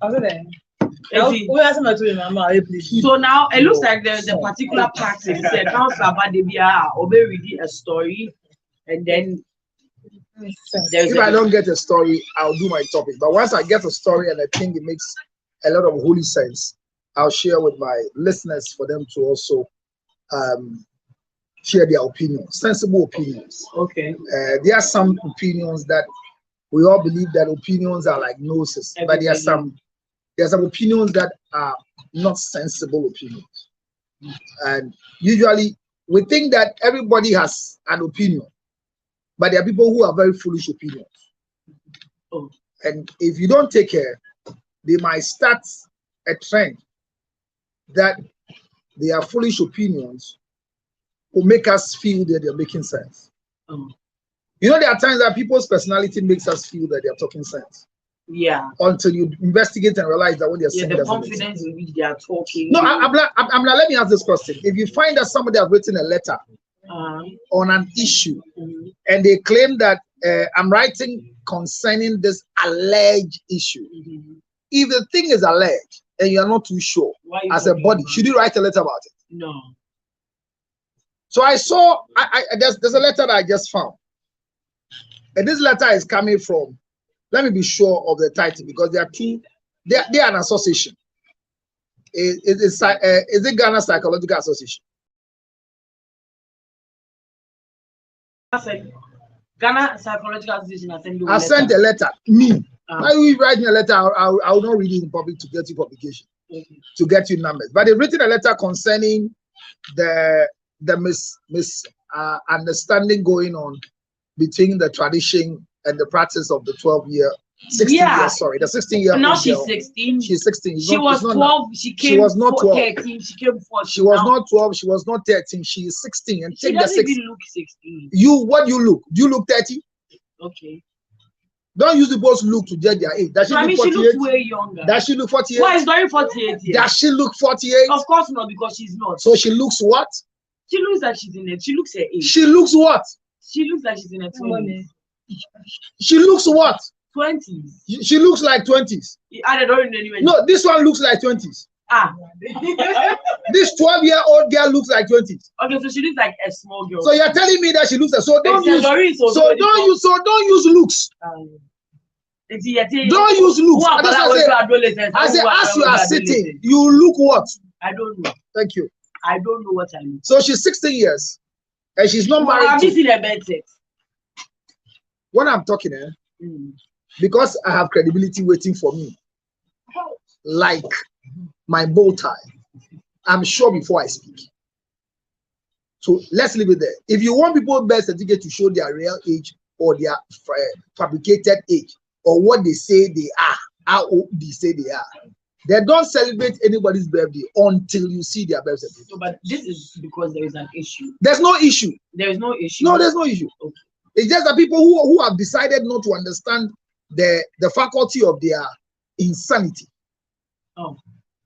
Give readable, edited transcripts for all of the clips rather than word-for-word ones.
So now it looks like the particular party said Councillor Badebia or be reading a story and then if I don't get a story, I'll do my topic. But once I get a story and I think it makes a lot of holy sense, I'll share with my listeners for them to also share their opinions, sensible opinions. Okay. There are some opinions that we all believe that opinions are like noses, but there are some opinions that are not sensible opinions. And usually we think that everybody has an opinion, but there are people who have very foolish opinions. Oh. And if you don't take care, they might start a trend that their foolish opinions will make us feel that they're making sense. Oh. You know, there are times that people's personality makes us feel that they're talking sense. Yeah. Until you investigate and realize that what they're saying. The confidence in which they are talking. No, I'm not. Let me ask this question. If you find that somebody has written a letter on an issue and they claim that I'm writing concerning this alleged issue, if the thing is alleged and you're not too sure as a body, should you write a letter about it? No. So I saw, there's a letter that I just found. And this letter is coming from, let me be sure of the title because there are two, they are an association. Is it Ghana Psychological Association? Ghana Psychological Association I sent a letter. Me. Why are you writing a letter? I will not read it in public to get you publication, to get you numbers. But they've written a letter concerning the misunderstanding going on between the tradition and the practice of the 12-year, 16-year, sorry, the 16-year. Now she's 16. She's 16. She was 12. She was not 12. 13. She came 14. She was not 12. She was not 13. She is 16. And she doesn't even look 16. What you look? Do you look 30? Okay. Don't use the both look to judge their age. Does she look 48? She looks way younger. Does she look 48? Why is Dory 48 years? Does she look 48? Of course not, because she's not. So she looks what? She looks like she's in it. She looks her age. She looks what? She looks like she's in her 20s. She looks what? 20s. She looks like 20s. I don't know anyway. No, this one looks like 20s. This 12-year-old girl looks like 20s. Okay, so she looks like a small girl. So you're telling me that she looks like, so don't use looks. Don't use looks. I say, as you are sitting, you look what? I don't know. Thank you. I don't know what I look. So she's 16 years and she's not married. I'm missing a bed set. When I'm talking, because I have credibility waiting for me, like my bow tie, I'm sure before I speak. So let's leave it there. If you want people's birth certificate to show their real age or their fabricated age or what they say they are, how old they say they are, they don't celebrate anybody's birthday until you see their birth certificate. No, but this is because there is an issue. There's no issue. There is no issue. No, there's no issue. Okay. It's just that people who have decided not to understand the faculty of their insanity.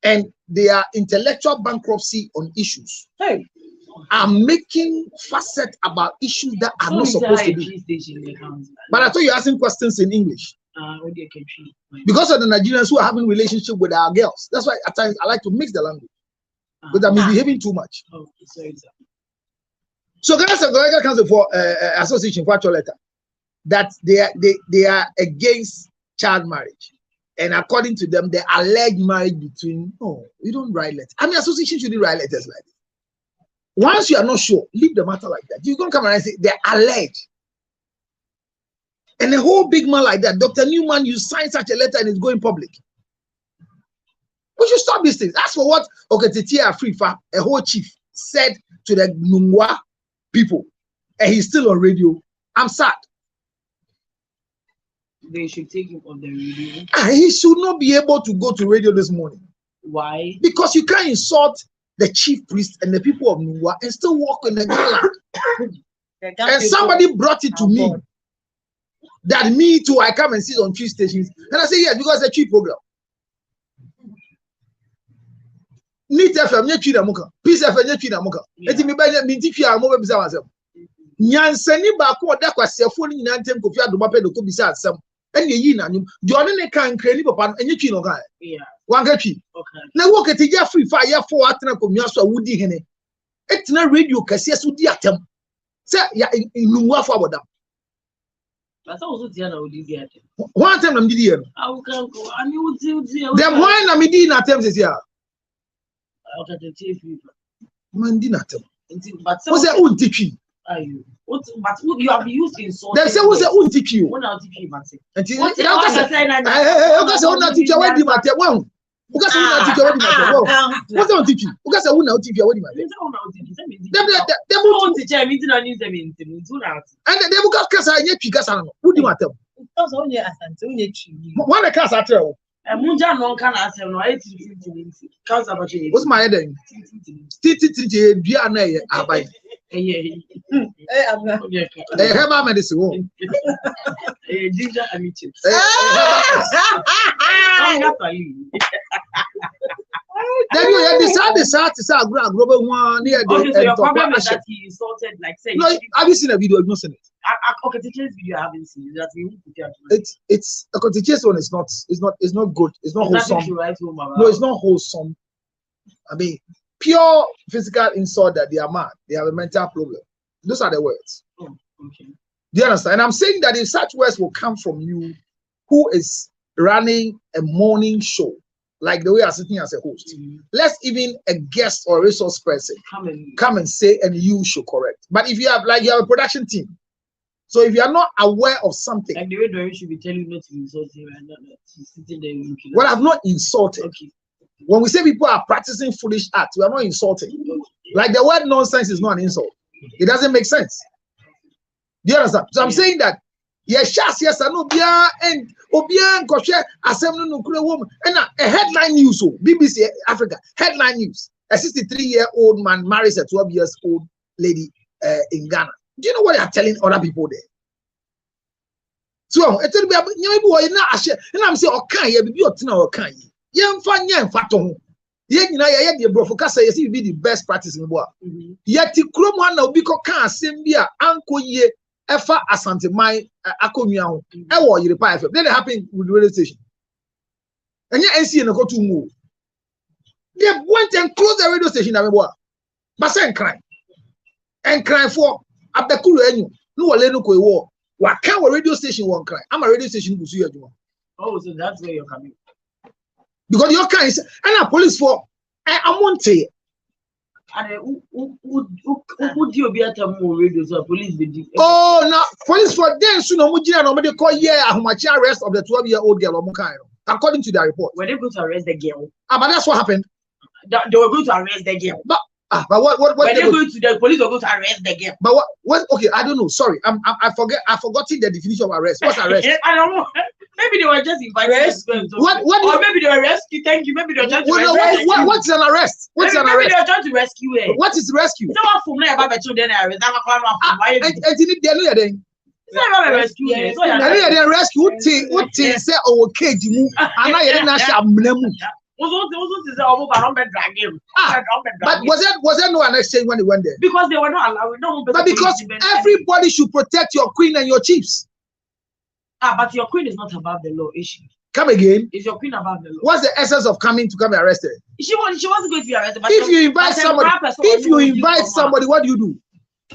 And their intellectual bankruptcy on issues are making facet about issues that are not supposed to be. But I thought you're asking questions in English. Because of the Nigerians who are having relationship with our girls. That's why at times I like to mix the language. Because I'm misbehaving too much. So Ghana Psychological Council for Association for actual letter that they are against child marriage. And according to them, the alleged marriage between, we don't write letters. I mean, association shouldn't write letters like this. Once you are not sure, leave the matter like that. You don't come around and say they're alleged. And a whole big man like that, Dr. Newman, you sign such a letter and it's going public. We should stop these things. That's for what Oketetia Afrifa, a whole chief, said to the Nungwa people. And he's still on radio. I'm sad. They should take him off the radio. He should not be able to go to radio this morning. Why? Because you can't insult the chief priest and the people of Nungwa and still walk in the land. And somebody brought it to me that me too, I come and sit on chief stations. And I say, yes, because it's a chief program. Neat FM, Peace FM, Let me buy minti fia mo be bisa wasem. Nyansani ba ko da kwasefo ni nyina ntem kofia do mape do ko bisa asem. And ye na you only can create papa and you chino guy. Yeah. One gachi. Okay. Now work at the free fire for atana commusa woody hene. It's not radio cassias would atem. Say ya in Lumwa for them. That's also Diana would be at it. One time I'm the I will go. I knew them why I'm in attempts this year. I'll get the chief. Mandinatum. But what's that own teaching? Are you? What? But you have used in so. They say what's that own teaching? One out teaching, man. Until I say one teacher when the matter one. Because one teacher when the matter. What's that teaching? Because I won't teach you when the matter. They won't teach me to use them in and they will got cast I yet because I know. Who do you matter? Because only as Antonio. One a cast after all. And Munja no can answer no 80 cause about what's my head? Titi Diana abai. Have medicine. Ginger and meat. Then you decide to start global one near the so your problem is that he insulted like say no, have you seen a video? I've not seen it. Okay, the chase video I haven't seen that we need to it's the chase one is not good. It's not wholesome. No, it's not wholesome. I mean, pure physical insult that they are mad. They have a mental problem. Those are the words. Oh, okay. Do you understand? And I'm saying that if such words will come from you, who is running a morning show, like the way I'm sitting as a host, let's even a guest or a resource person come and say, and you should correct. But if you have a production team, so if you are not aware of something, like the way Dory should be telling you not to insult him and not sitting there looking. Well, I've not insulted. Okay. When we say people are practicing foolish acts, we are not insulting. Like the word nonsense is not an insult. It doesn't make sense. Do you understand? So I'm saying that yes, I know and Obia Koshe Assembly Nuclear Woman and a headline news, so BBC Africa headline news: a 63-year-old man marries a 12-year-old lady in Ghana. Do you know what they are telling other people there? So it will be and I'm saying, okay, you be okay. You find you faton. You know, you bro focus say you be the best practice in the world. Yet the chrome one now because can sembia anko ye efa asante mai akonua ho e wo yire pa FM. Then it happened with the radio station. And you NC no go to move. They went and closed the radio station na meboa. But say cry. And cry for abekulu enyu. No wole no ko ewo. Wa kan radio station won cry. I'm a radio station busu yaduma. Oh, so that's where you're coming. Because your kind is and a police for I want to. And who do you be at a radio? So police be. Oh, now police for them soon. Nobody call how much arrest of the 12-year-old girl. According to their report, were they going to arrest the girl? But that's what happened. They were going to arrest the girl. But what? When they going to the police were going to arrest the girl. But what? Okay, I don't know. Sorry, I forgotten the definition of arrest. What's arrest? I don't know. Maybe they were just invited. What? Or maybe they were rescue. Thank you. Maybe they were trying to rescue. What's an arrest? What's an arrest? Maybe they were trying to rescue her. What is rescue? Someone from there about children arrest. I'm a clown. Why? And they know that. Rescue. They rescue. What say? Oh, okay, Jimu. And I didn't ask you. But was there no an exchange when they went there? Because they were not allowed. No, but because everybody should protect your queen and your chiefs. But your queen is not above the law, is she? Come again. Is your queen above the law? What's the essence of coming to come arrested? She wasn't going to be arrested. But if you invite somebody, what do?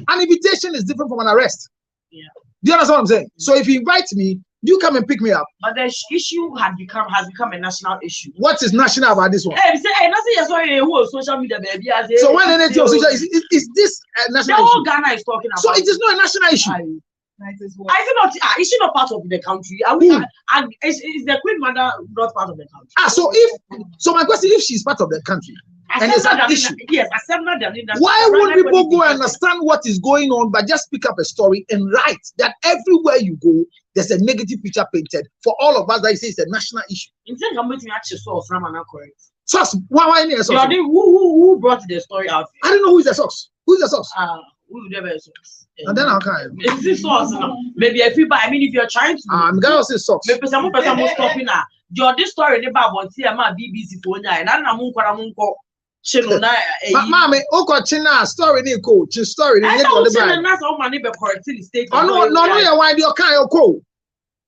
An invitation is different from an arrest. Yeah. Do you understand what I'm saying? So if you invite me, you come and pick me up. But the issue has become a national issue. What is national about this one? Hey, say nothing. Who on social media, baby? So when anything on social, is this a national issue? The whole Ghana is talking about. So it is not a national issue. Is she not part of the country? Is the Queen Mother not part of the country? So my question: if she's part of the country, and there's an issue, yes, why would people go and understand what is going on, but just pick up a story and write that everywhere you go, there's a negative picture painted for all of us that you say it's a national issue? Instead of going to actually source, I'm not correct. Source? Why need a source? Who brought the story out? I don't know who is the source. Who is the source? Who never a source? And then how can it's the source? Maybe if you're trying to. I'm gonna say source. Maybe some person was stopping now. This story about BBC for now, and I'm Mammy, Oko China story ni coach story. I don't know. That's all money be correctly stated. Oh no, you're why you're kind of cool.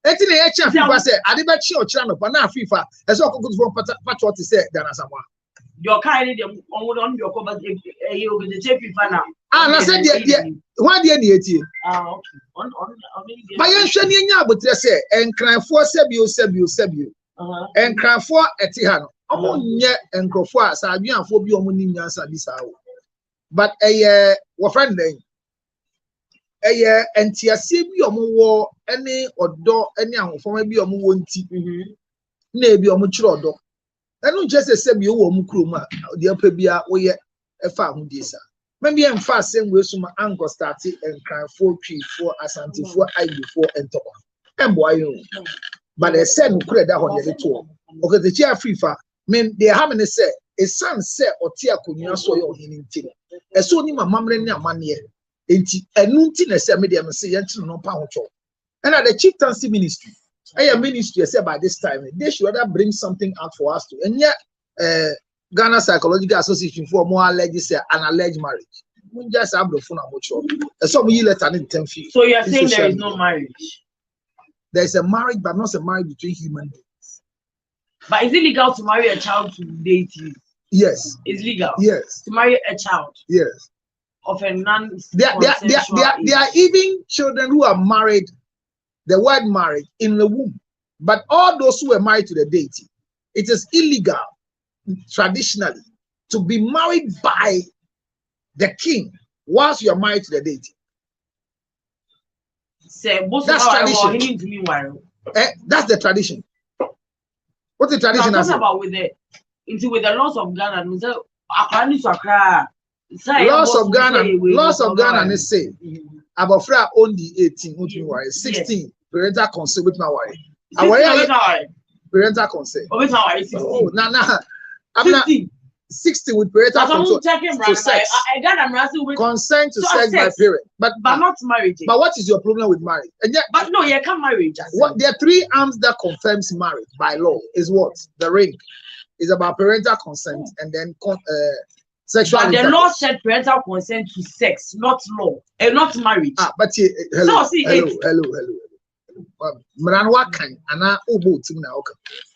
Eti na ye cha FIFA say ade be chi o kira no pa na FIFA e so okoko for patrol to say Ghana Samoa. Your kind dem on your cover you the FIFA now. Na say dey why dey na etie. Okay. On ba ye hwe ne nya abotre say enkranfo sebio. Enkranfo eti ha no. Omo nye enkrofo a sa adwenafo bi omo ni nyansa bi sa wo. But wo friend den entiase bi omo wo ene odo ene ahofoma bi omo wo nti na ebi omo kire odo enu just say bi wo omo kuro ma de apa bia wo ye efa ahudi sa maybe emfa asem we suma ango start enkranfo twifo asantifo aibifo entoba embo ayo but they said no kure da ho de to okay the chair FIFA men they have me say a son say oti akonua so ye ohini nti e so ni mamamre ni amane enti enu nti na say me dem say yenti no pa hocho and at the chieftaincy ministry ministry say by this time they should rather bring something out for us to and yet Ghana Psychological Association for more alleged say an alleged marriage we just have the phone amocho so we letter in 10 feet. So you are saying there is no marriage? There is a marriage but not a marriage between human beings. But is it legal to marry a child to date you? Yes. It's legal. Yes. To marry a child. Yes. Of a non. There are even children who are married, the word marriage in the womb. But all those who are married to the deity, it is illegal traditionally to be married by the king whilst you are married to the deity. That's tradition. That's the tradition. What's the tradition? I'm talking about with the laws of Ghana. Laws of Ghana say about fra only 18, 16 parental consent with my wife. Parental consent. Oh, nah. 60 with parental consent. To sex. Consent to sex by parent. But not marriage. But what is your problem with marriage? And yet, but no, you can't marry. What there are 3 arms that confirms marriage by law is what? The ring is about parental consent and then sexual. But the law said parental consent to sex, not law, and not marriage. But hello, so, see, hello.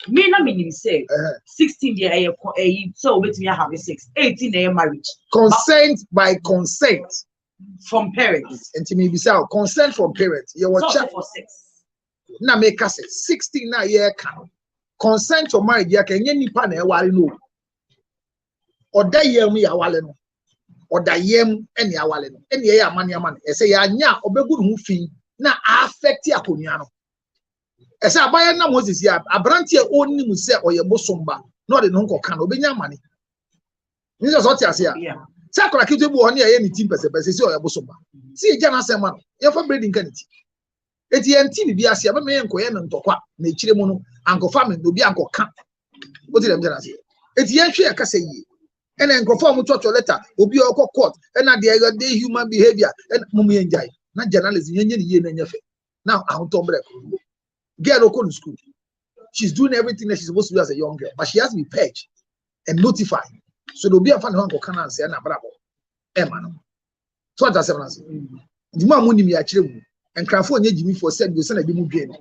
Me na meaning say 16 year so with me have a 6 18 year marriage consent by consent from parents and to me be say consent from parents you were check for 6 na make us 16 na year can consent to marriage ya can any nipa na e ware no oda yem ya wale no oda yem ene ya wale no ene ya amane e say ya nya obegu hu fi na affect akonua no ese abaye na Moses ya abrante oni mu se oye bosomba no de no nkoka no obenya amane nje so ti ase ya sakura kitu bu oni ye ni team pese se oye bosomba si eja na asema no ye fa breeding kaniti eti enti bi ase ya me enkoye no ntokwa na ekire mu no ankofa me no bi ankoka o ti dem jana ase eti ye hwe ya kasa yi ena enkofa mu chocho letter obi okọ court ena de human behavior en mumu enjai na journalism yenye ni ye na nyefe now I want to break girl go to school she's doing everything that she's supposed to do as a young girl but she has to be paged and notified so there'll be a fan who can answer na bravo no so that's seven answer the man money me akire mu and crafo onye jimi for said you say na bi mu dwen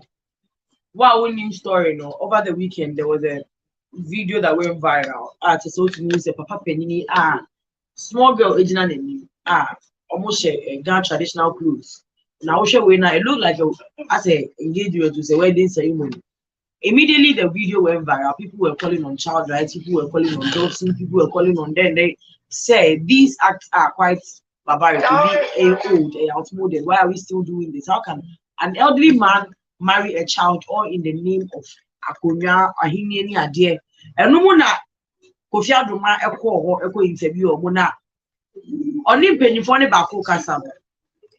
wow winning story no over the weekend there was a video that went viral at social news a papa penini small girl ejina nani almost a Ghana traditional clothes. Now we now it looked like as a engagement to say wedding ceremony. Immediately the video went viral. People were calling on child rights, people were calling on doxing, people were calling on them. They say these acts are quite barbaric, old, outmoded. Why are we still doing this? How can an elderly man marry a child all in the name of Akonya Ahini Adie? And no one Kofi Adoma echo interview or mona. Only penny for the Bako Casam.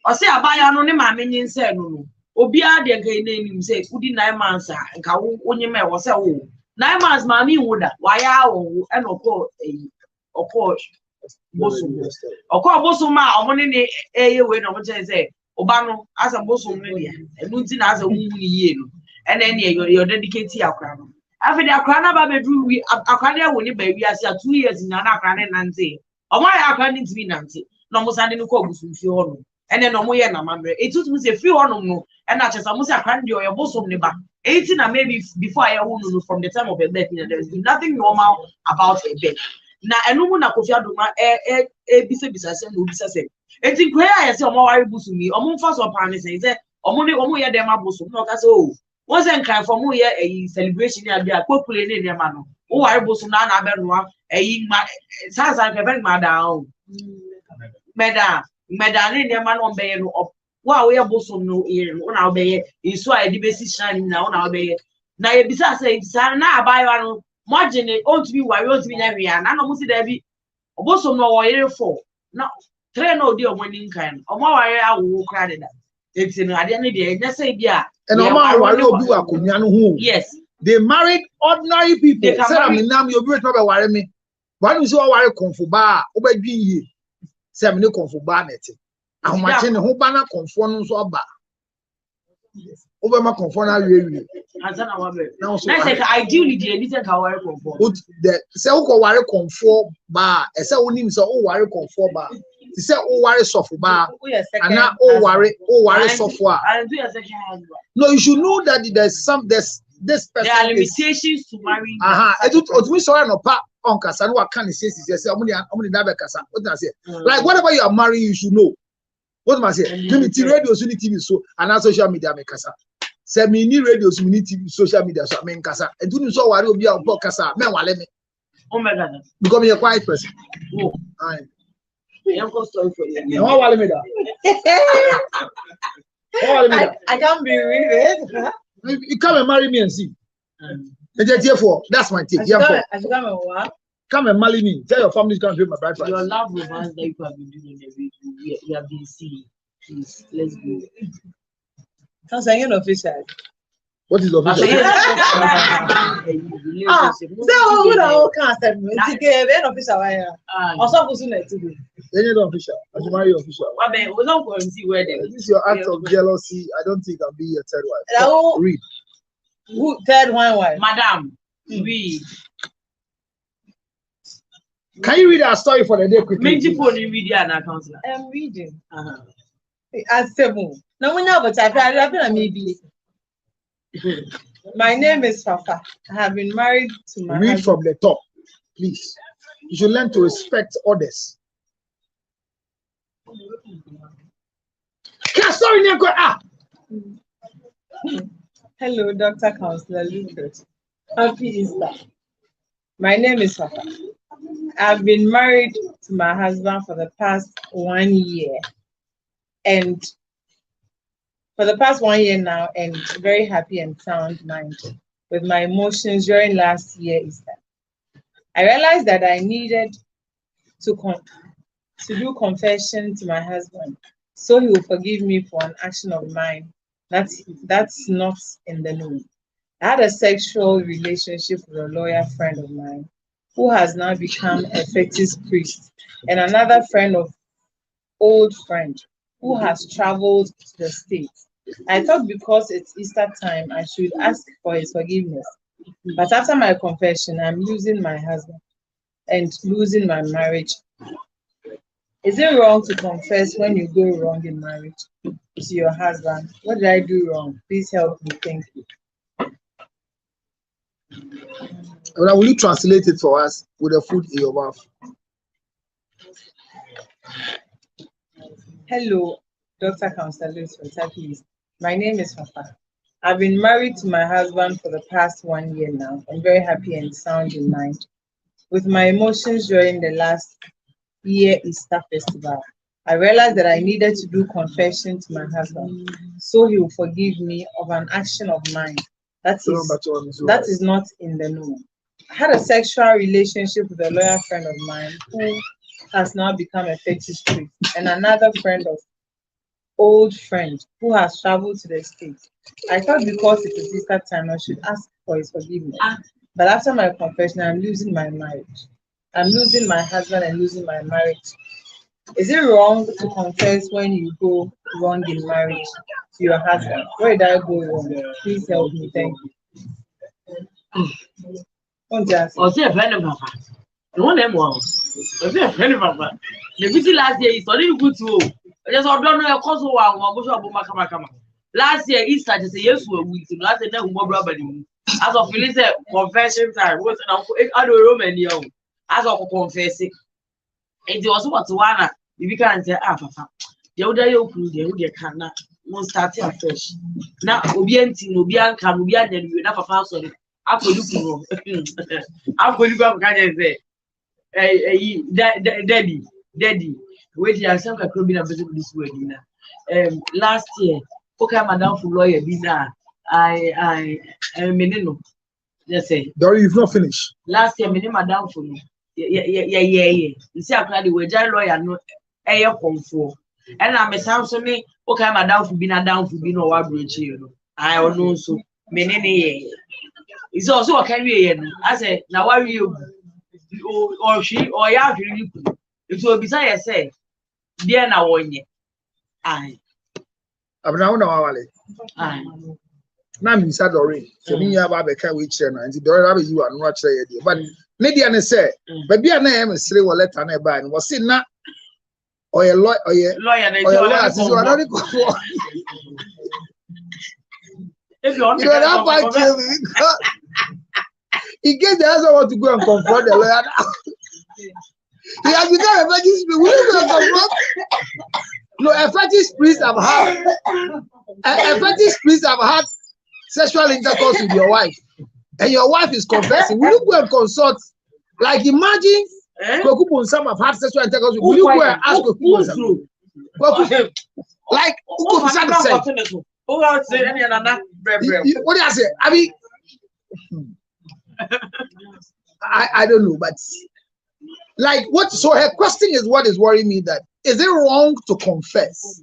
Or say abaya no ne maame nse no obia de ga name say udi 9 months nka onye me wo say 9 months maame woda waya wo e no ko bosom ma omone ne eye we no mo say oba no asa bosom ne dia enu nti na asa wu ni yie no e na ne your dedicate akra no afi de akra na ba bedru wi akra de wo ni ba wi ase 2 years nya na akra ne nante omo ya akra ne nti nante no mo sande no ko busum fi ho no and then no more na mamre. It took me say free one no, and I just almost a candy or your bosom neighbor. 18 and maybe before I own from the time of a birth, there's nothing normal about a birth. Now, I know when I could have bisa no bisa say. It's in where I say, more busumi, or more fast or panis, and say, or money, or more them busum, no, that's all. Wasn't kind for more a celebration at the popular in their man. Oh, I busum now, a sounds like a very madam. Madam, in their man on bay of wow, we are busum no ear on our bay, is so I debate shining now on our bay. Now, besides, it's now by one. Margin it ought to be why we ought to be every and I know there be also no way for now. Train no deal winning kind or more I will cry that. It's in I didn't need just say, yeah. And yes, they married ordinary people. They say, you're great about worry me. Why do you worry comfortable? Obey ye. Say, no comfortable. I'm watching the whole banner conform so bad. Over my conform really. Now, so ideally, the editor can worry comfort. The Selco worry comfort bar, a cell names are all worry comfort bar. He said, oh, worry soft bar, and now, oh, worry software. No, you should know that there's this person. There are limitations to marrying. I don't me sorry no pa on Casa. What can he say? He says, I'm only never Casa. What I say? Like, whatever you are marrying, you should know. What am I saying? Limited radio, so TV, so and social media make Casa. Say me ni radio, so me TV, social media, so I mean Casa. And do you so worry will be a book Casa? Me wale me. Oh my God! Become a quiet person. Oh, I story for you. No, wale me da. I can't believe it. You come and marry me and see. That's my take. Come and marry me. Tell your family to come pay my bride price. Your love romance that you have been doing in the video, you have been seeing. Please, let's go. I'm saying official. What is official? So we don't concept. It's official. Also, who's in it today? Any official? I should marry official. I mean, we don't go and see where they. This is your act of jealousy. I don't think I'll be your third wife. Read. Who third wife? Madam, read. Can you read our story for the day quickly? I'm reading. As 7. Now we know what I maybe. My name is Fafa. I have been married to my husband. From the top, please. You should learn to respect others. Hello, Dr. Counselor Lucas. Happy Easter. My name is Fafa. I've been married to my husband for the past 1 year. And for the past 1 year now, and very happy and sound mind with my emotions during last year Easter. I realized that I needed to do confession to my husband so he will forgive me for an action of mine that's not in the known. I had a sexual relationship with a lawyer friend of mine who has now become a fetish priest, and another old friend who has traveled to the States. I thought because it's Easter time, I should ask for his forgiveness. But after my confession, I'm losing my husband and losing my marriage. Is it wrong to confess when you go wrong in marriage to your husband? What did I do wrong? Please help me. Thank you. Well, will you translate it for us with the food in your mouth? Hello, Dr. Counselor please. My name is Fafa. I've been married to my husband for the past 1 year now. I'm very happy and sound in mind. With my emotions during the last year Easter festival, I realized that I needed to do confession to my husband so he will forgive me of an action of mine that is not in the known. I had a sexual relationship with a lawyer friend of mine who has now become a fetish priest, and another old friend who has traveled to the States. I thought because it is Easter time, I should ask for his forgiveness. But after my confession, I'm losing my marriage. I'm losing my husband and losing my marriage. Is it wrong to confess when you go wrong in marriage to your husband? Where did I go wrong? Please help me. Thank you. What's your friend of Papa? The one them was. What's your friend of Papa? The visit last year is already good to There's a don't know a cause of last year, Easter, just a yes, we last year, as of feeling confession time, was an other Roman young, as of confessing. It was what one, if you can't say, Papa, the other you cannot start afresh. Now, Obianti, Obianca, Obian, and you enough of house on it. I'm going to go, Daddy. Wait, I some could be a visit this wedding. Last year, okay, Madame for lawyer dinner. I menino. Just say. Dory, you've not finished. Last year, Madame for me. Yeah. You see, I cried the way, lawyer, no, air for. And I'm a sound so me, okay, Madame for being a down for being a wild bridge. I don't know so many. It's also a career. I said, now why you or she or ya really put it will be say. Dear na wonye. Aye. Abna una wale. Aye. Na mi sa Dory. So me ya ba be ka we kire na nti Dory ba you anu a kire ye de. But media ne say, ba bia na e mesre wo letter na e ba ni wo se na oye lawyer na you already go. If you want to that part he gave the answer want to go and confront the lawyer. He has become a fetish priest. Will you go and confront? No, a fetish priest have had a fetish priest have had sexual intercourse with your wife, and your wife is confessing. Will you go and consult? Like imagine Kweku Bonsam have had sexual intercourse with. Will you go and ask Kweku Bonsam? Like who could say? What do you say? I mean, I don't know, but like what? So her question is, what is worrying me? That is it wrong to confess?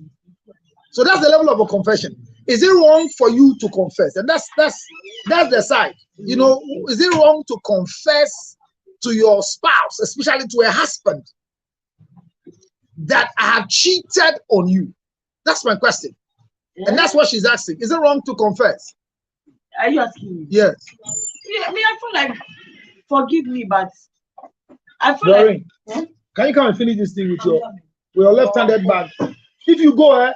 So that's the level of a confession. Is it wrong for you to confess? And that's the side. You know, is it wrong to confess to your spouse, especially to a husband, that I have cheated on you? That's my question. And that's what she's asking. Is it wrong to confess? Are you asking me? Yes. Yeah, I mean, I feel like, forgive me, but I feel Doreen, like. Can you come and finish this thing with your left-handed bag? If you go,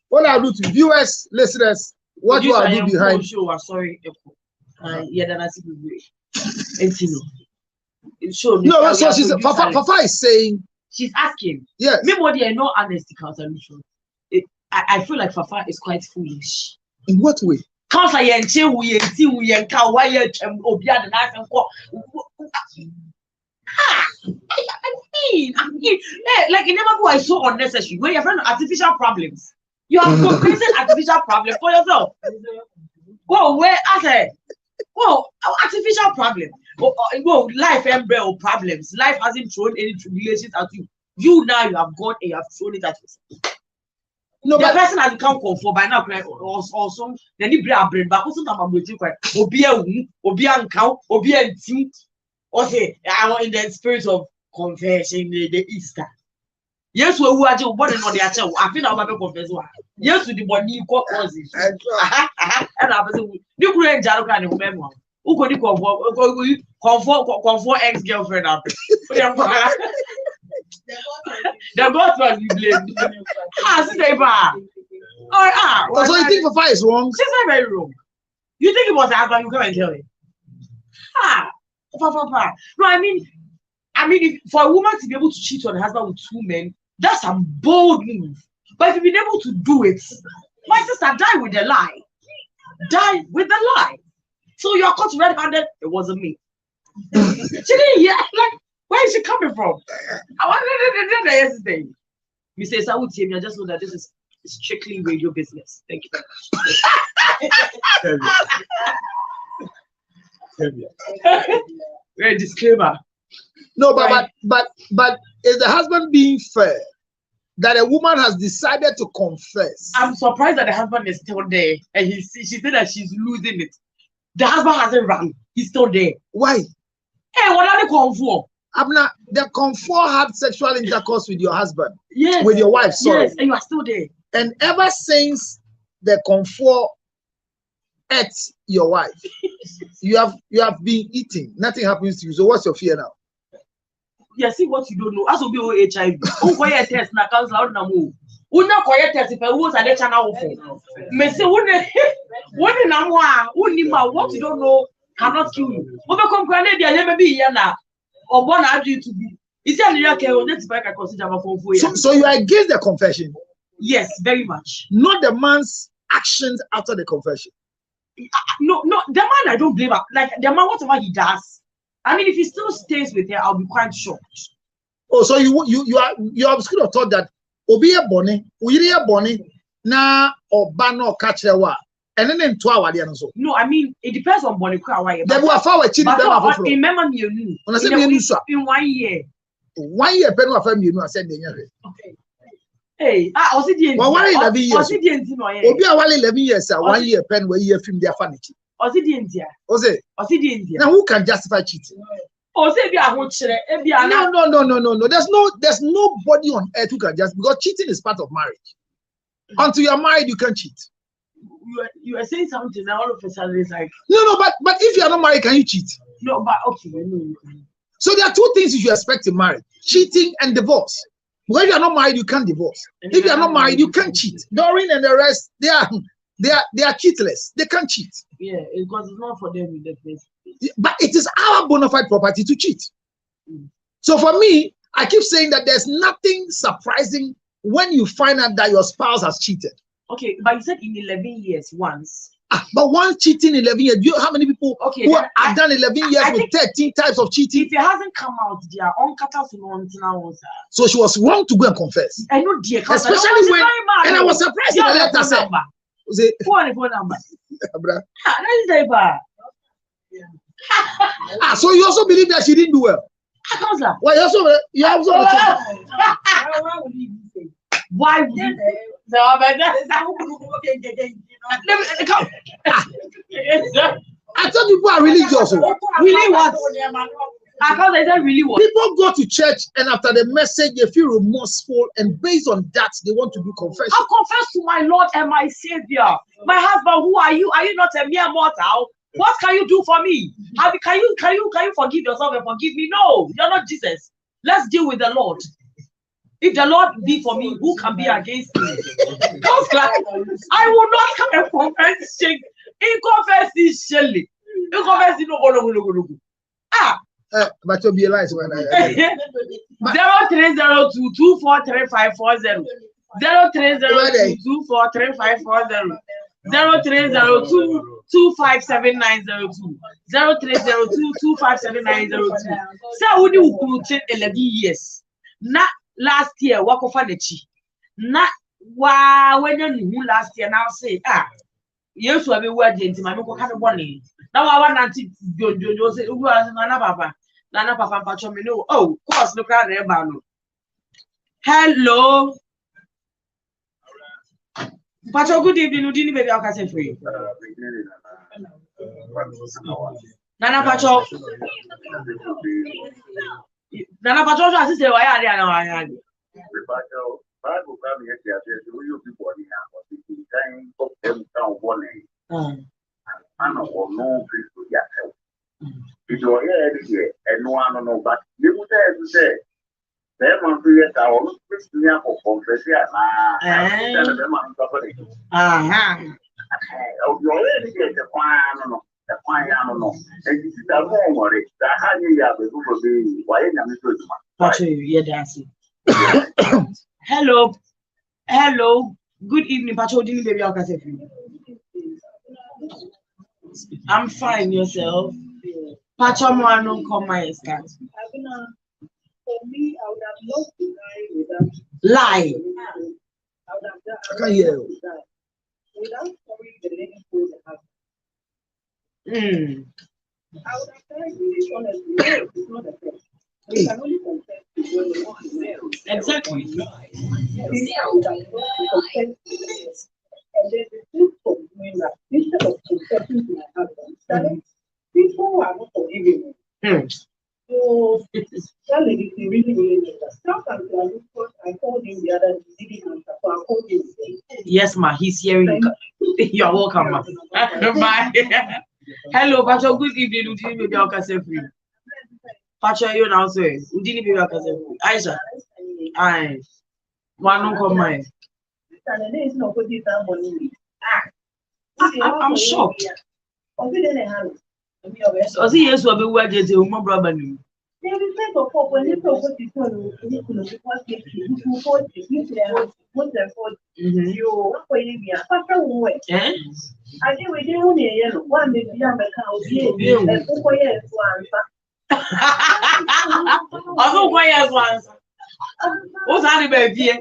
what I'll do to viewers, listeners, what do I do behind? Show, sorry, yeah, that's a no, so she's Fafa is saying. She's asking. Yes. Maybe what they are not honesty, Council. I feel like Fafa is quite foolish. In what way? Council, we I mean, like it never was so unnecessary. When you're friend artificial problems, you have created artificial problems for yourself. Well, where I said, well, artificial problem. Well, life and problems. Life hasn't thrown any tribulations at you. You now you have gone and you have thrown it at yourself. No, the person has become comfort by now. Also, then he brain back. Also, I'm waiting for Obia cow, Obia team. Okay, I want in the spirit of confession the Easter. Yes, we are just born on the actual. I feel I'm going to confess one. Yes, to the body causes. And I was you couldn't jaro can remember. Who could you comfort ex-girlfriend up? The boss was blamed. Stay back. So you think Fafa is wrong? She's not very wrong. You think it was husband, you come and tell him. Papa. No, I mean, if, for a woman to be able to cheat on her husband with two men, that's a bold move. But if you've been able to do it, my sister, die with the lie. Die with the lie. So you're caught red-handed. It wasn't me. She didn't hear. Like, where is she coming from? I wanted to yesterday. Mr. Sawuti, I just know that this is strictly radio business. Thank you very much. Very disclaimer. No, but is the husband being fair that a woman has decided to confess? I'm surprised that the husband is still there, and she said that she's losing it. The husband hasn't run; he's still there. Why? Hey, what are they calling for? Abna, the comfort had sexual intercourse with your husband. Yes. With your wife. Sorry. Yes, and you are still there. And ever since the comfort ate your wife, you have been eating. Nothing happens to you. So what's your fear now? Yeah, see what you don't know. As will be HIV. Oh, why test na cancel out na move. Una quiet if I was at the channel for. Messi wouldn't know what you don't know cannot kill you. Over company, there never be yana or one you to be. Is there any back I consider for you? So you are against the confession? Yes, very much. Not the man's actions after the confession. No, the man I don't blame. Like the man, whatever he does. I mean, if he still stays with her, I'll be quite shocked. Oh, so you are school of thought that obi e boni, uyiri e boni na oba no catch the wa. And then into our so. No, I mean it depends on boni kwa wa. They will follow a chini but remember me you. In 1 year. 1 year pen wa fam you I said okay. Hey, also the 11 years. Also the obi awale 11 years 1 year pen where year film their furniture. Also the India. Also the India. Now who can justify cheating? No. There's nobody on earth who can just, because cheating is part of marriage. Until you're married, you can't cheat. You are saying something now all of a sudden it's like but if you are not married, can you cheat? No, but okay, no. So there are two things you should expect in marriage: cheating and divorce. Because if you are not married, you can't divorce. If you are not married, you can't cheat. Doreen and the rest, they are cheatless. They can't cheat. Yeah, because it's not for them in the place. But it is our bona fide property to cheat. So for me, I keep saying that there's nothing surprising when you find out that your spouse has cheated. Okay, but you said in 11 years once. But one cheating in 11 years, do you know how many people who have done 11 years with 13 types of cheating? If it hasn't come out, they are on now. So she was wrong to go and confess. I know, dear. Especially when, and I was surprised when the letter said, phone number. So you also believe that she didn't do well? Well, you also why would you? I thought people are religious. Really what? I can't say that really what? People go to church and after the message they feel remorseful, and based on that they want to do confession. I confess to my Lord and my Savior. My husband, who are you? Are you not a mere mortal? What can you do for me? Can you forgive yourself and forgive me? No, you're not Jesus. Let's deal with the Lord. If the Lord be for me, who can be against me? I will not come and confess. In confess is Shelly. In confess is no. But you'll be alive when 0302 243540. 0302 243540. 0302 257902. 0302 257902. So would you put 11 years? Not last year, walk off on the chi. Not when you last year now say, yes, we have a word into my local kind of money. Now I want to do say, who has Nana Papa Pachomino. Oh, of course, look at them. Hello. Pacho, good evening. You didn't maybe I'll say for you. Nana Pacho. Nana Pacho, I say, why are they now? It's your head and no one know, but you would have to say, them on 3 years, I will for confession. Your head is a fine animal, and you see that home it. That how you have a good baby. Why am Hello. Good evening, Pacho. Didn't baby I'll say for you. I'm fine, yourself. Pacho Moano come my start. For me, I would have loved to lie without. Lie. I would have done. I can't hear you. Without calling the lady for the house. I would have tried to be honest. It's not a thing. You can only confess to when you want to know. Exactly. I would have confessed to this. And there's a truth for doing that. Instead of confessing to my husband, people are not forgiving me. So that lady, he really needs that. I called him the other day, he didn't answer, so I called him again. Yes, ma, he's hearing. You're welcome, ma. Bye. Hello, Pacho. Good evening. Udini baby, I'll say for you. Pacho, you now say. Udini baby, I'll say for you. Aisha. Aye. One come mine. I'm shocked. So see, yes, we'll be working to my brother. They will say for when you talk what you told you I think we didn't hear one day young account. Also, why as once? What's that about here?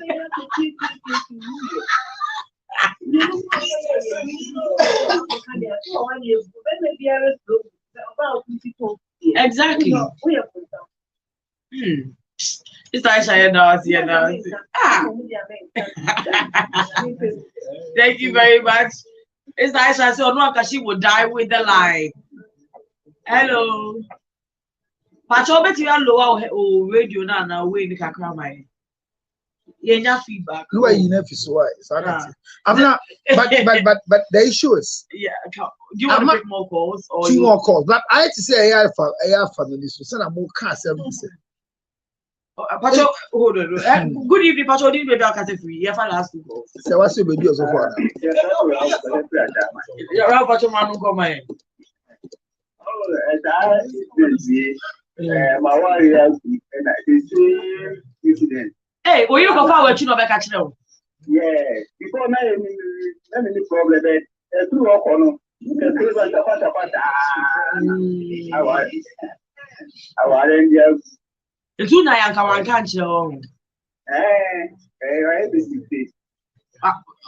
Exactly. It's Aisha now. Thank you very much. It's Aisha. So no, because she will die with the line. Hello. Pacho, bet you are low radio now. We need to cry my. Yeah, feedback. No, you never so I'm not. But the issue is. Yeah. Do you want to make more calls or two more calls? But I had to say I have family. So send a more car service. Pacho, hold on. Good evening, Pacho. Didn't be back at free. Yeah, for last two calls. So what's your baby so far? Yeah, Pacho man who come in. My wife and I incident. Hey, will you go forward? You know, back at you. Yeah, before now, any problem. Through Okono, our Indians. It's too nice. I can't you.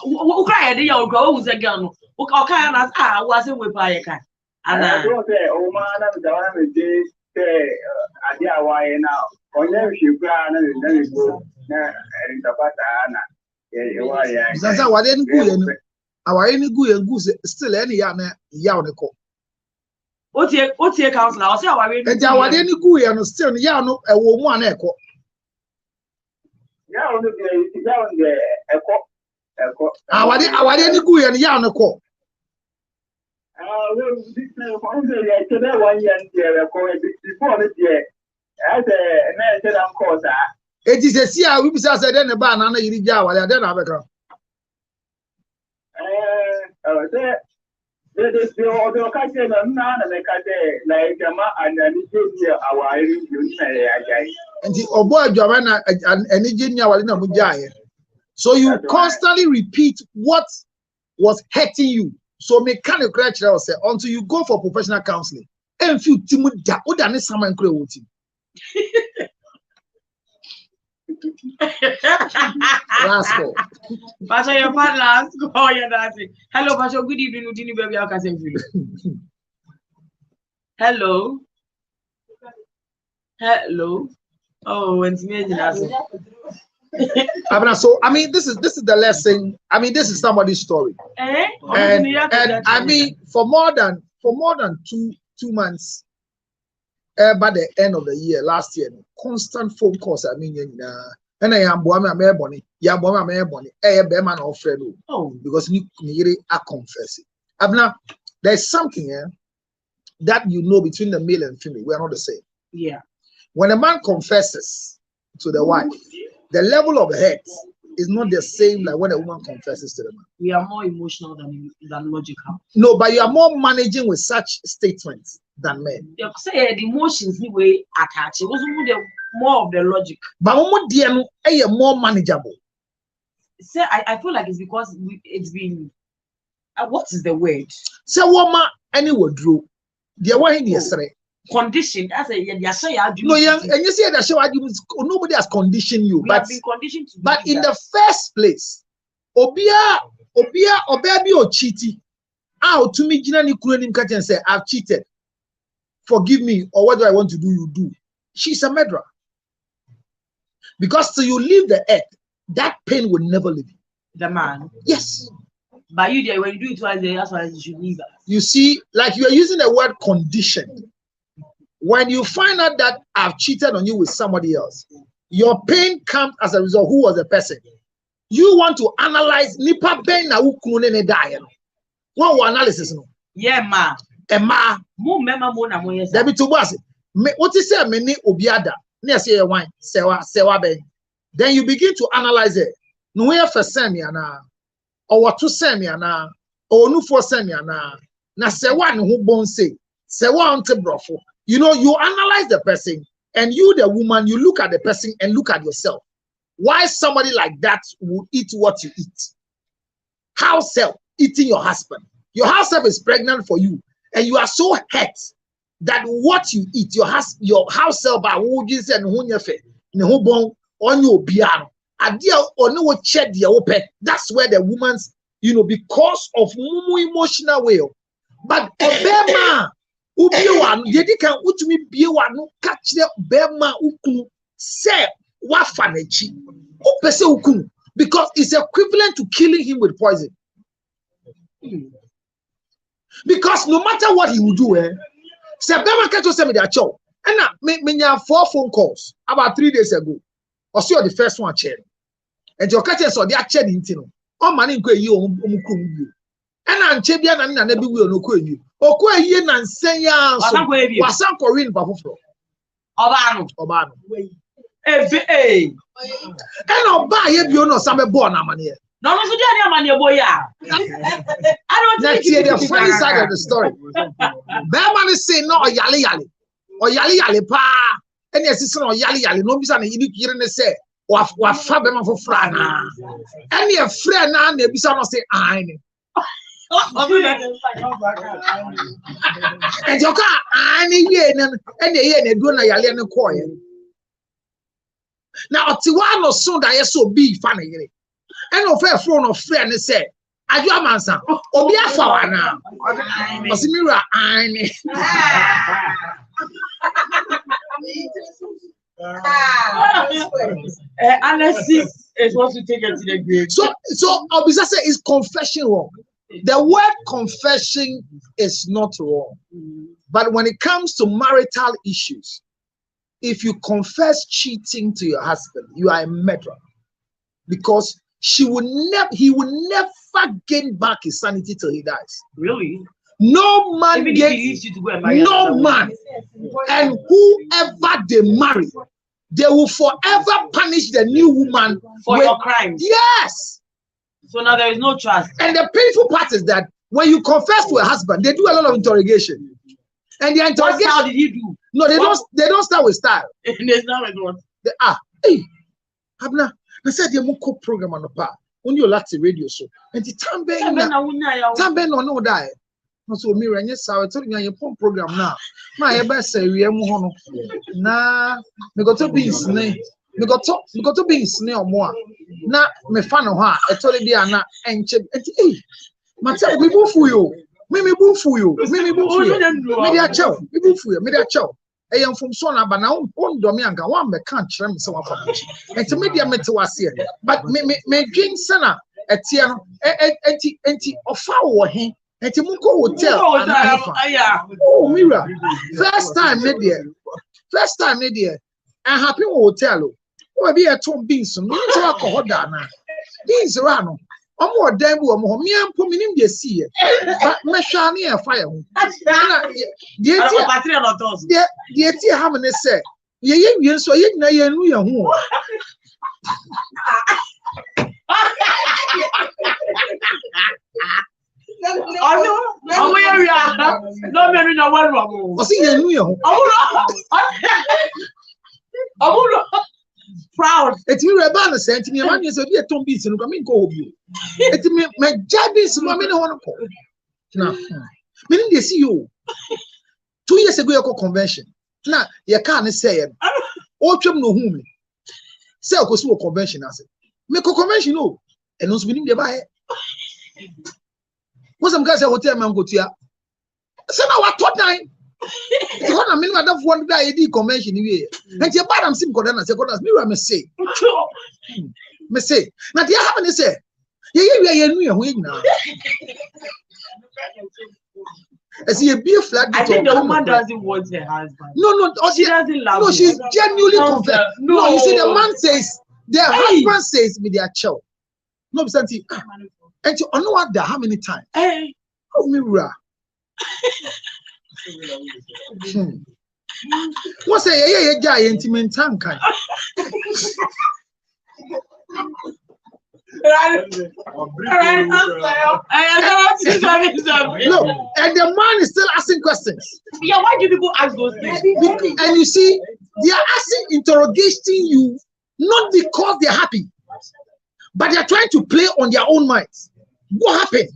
Who cried? The young girl who's a girl. Who can ask? Wasn't with my car. And I don't say, oh, man, I'm the one who say, I why now. On them, she cried and then you go. Sasa wadeni guye awari ni guye guze still any ya na ne ko otie council I say awari ni eja wadeni guye no still ya no ewo mu ana eko ya no de ya on de eko awari ni guye no ya no ko we this on the ya tebe 1 year there eko before it there as a na tell am cause it is a see how we say then the ban na yiri ja wale then abeka the catch na make like jama and ani je our iri na ya nti obo adwama na ani je nya wale na mu jae so you constantly repeat what was hurting you so mechanic crutch say until you go for professional counseling and feel timu da o da ne saman kure woti last call. Pastor, your part last call. Yeah, that's it. Hello, Pastor. Good evening, Udini baby. How can I feel? Hello. Hello. Oh, it's amazing. So I mean, this is the lesson. I mean, this is somebody's story. And I mean, for more than 2 months. By the end of the year, last year, constant phone calls. I mean, and I am boy, my money, ya boy, my money, man or friend. Oh, because you are confessing. Abna, there's something here that you know between the male and female. We are not the same. Yeah. When a man confesses to the wife, the level of hurt is not the same like when a woman confesses to the man. We are more emotional than logical. No, but you are more managing with such statements than men. You say the emotions the way attached. It was more of the logic. But more manageable. Say I feel like it's because it's been what is the word? Say woman any word drew. The one in yesterday. Conditioned as a no, and you see that show nobody has conditioned you, but been conditioned to but in the first place, obia obebi o cheaty. Out to me, Gina Nikurenim catch and say, I've cheated. Forgive me, or what do I want to do? You do. She's a murderer. Because till you leave the earth, that pain will never leave you. The man. Yes. But you there, when you do it twice, that's why you should leave us. You see, like you are using the word conditioned. When you find out that I've cheated on you with somebody else, your pain comes as a result. Who was the person? You want to analyze nipa pain na ukune ne die. What analysis no? Yeah, ma. Emma. Mo mema mo na mo yes. Debi to boss. What is say me ni obiada? Na say e wine, sewa ben. Then you begin to analyze it. No we first me ana or what to send me ana or no for send me ana na say one who born say one to brofo. You know, you analyze the person, and you, the woman, you look at the person and look at yourself. Why somebody like that would eat what you eat? House self eating your husband. Your house self is pregnant for you, and you are so hurt that what you eat, your house self by who is and who you born on your piano. That's where the woman's, you know, because of emotional way. But Obama, Ubiwan, Yedikan Utumi Biwanu catch the Bema Ukunu say Wafanechi. Upese Ukunu, because it's equivalent to killing him with poison. Because no matter what he will do, say Bema catch us with that show. And me have 4 phone calls about 3 days ago. Or see the first one chair. And your catcher saw the action in Tino. Oh, man, you and I'm Chabian and Nabi will no quit you. Or quit ye and say, was some Korean Buffalo. Obano. And I'll buy you know some born money. No, no, money, boy. I don't see the funny side of the story. Bearman is saying, no, yali yali. Or yali pa. And yes, it's not yali. No, bisa you didn't say. Wa fabema for frana. And your friend now, they bisa no say I. And your car, I and the do na yali and coy. Now, Tiwano soon that so be funny. And no fair phone of friend say, I do a man, son. Or be a flower now. Or see me, I. Analysis is what to take it to the grave. So Obisa say is confession wrong. The word confession is not wrong, but when it comes to marital issues, if you confess cheating to your husband, you are a murderer, because he will never gain back his sanity till he dies. Really? No man gets no man, and whoever they marry, they will forever punish the new woman for your crimes. Yes. So now there is no trust. And the painful part is that when you confess to a husband, they do a lot of interrogation. And the interrogation. What style did he do? No, they don't start with style. There's not with what? Hey, Abna, I said the Moko program on the part. On your Latin radio show. And the Tamben no die. So me and yes, I told you your program now. My best say we are more. Nah, me got to be in snare. Me got to be in snare or more. Nah, me fan of her. I told you Anna and check. Hey, Matter we move for you. Me move for you. Me move for you. Me dia chow. Me move for you. Me dia chow. I am from Sona, but now on Domianga, one me can't trim so much. And to me, dear Metawasi, but me drink Sana at Tiano, anti of our hen. And to Muko hotel. Oh, Mira. First time, my dear. I happy hotel. Oh, be a Tom Beanson. You to alcohol down. Beans rano. I'm more damn woman. Me and Puminim, you see it. But Meshani and fire. Dear, how many say? Ye, so you know, you know. Oh no! Where you are? No, me no one wrong. I see you. Oh no! Proud. It's me Rebana sent me. Man, you said you don't be so. I mean, go home. It's me. My job is my men want to call. Now, meaning they see you. 2 years ago, you go convention. Now, you can't say it. All chum no home. Say I go to a convention. I say, make a convention. No, and also meaning they buy. What's some guys at hotel man go to ya? So now what time? Because I mean, I don't want to die convention here. And you bad I'm seeing Kodana say Kodana. Me say. Me say. Now do you have any say? Yeah, now. I see a beer flag. I think the woman doesn't want her husband. No, she doesn't love him. No, she's genuinely confessed. No, you see, the man says, the husband says, with their child. No, Santi. And you know what? How many times? Hey, oh, Mira. What's a guy intimate tank? Look, and the man is still asking questions. Yeah, why do people ask those things? And you see, they are asking, interrogating you, not because they're happy, but they're trying to play on their own minds. What happened?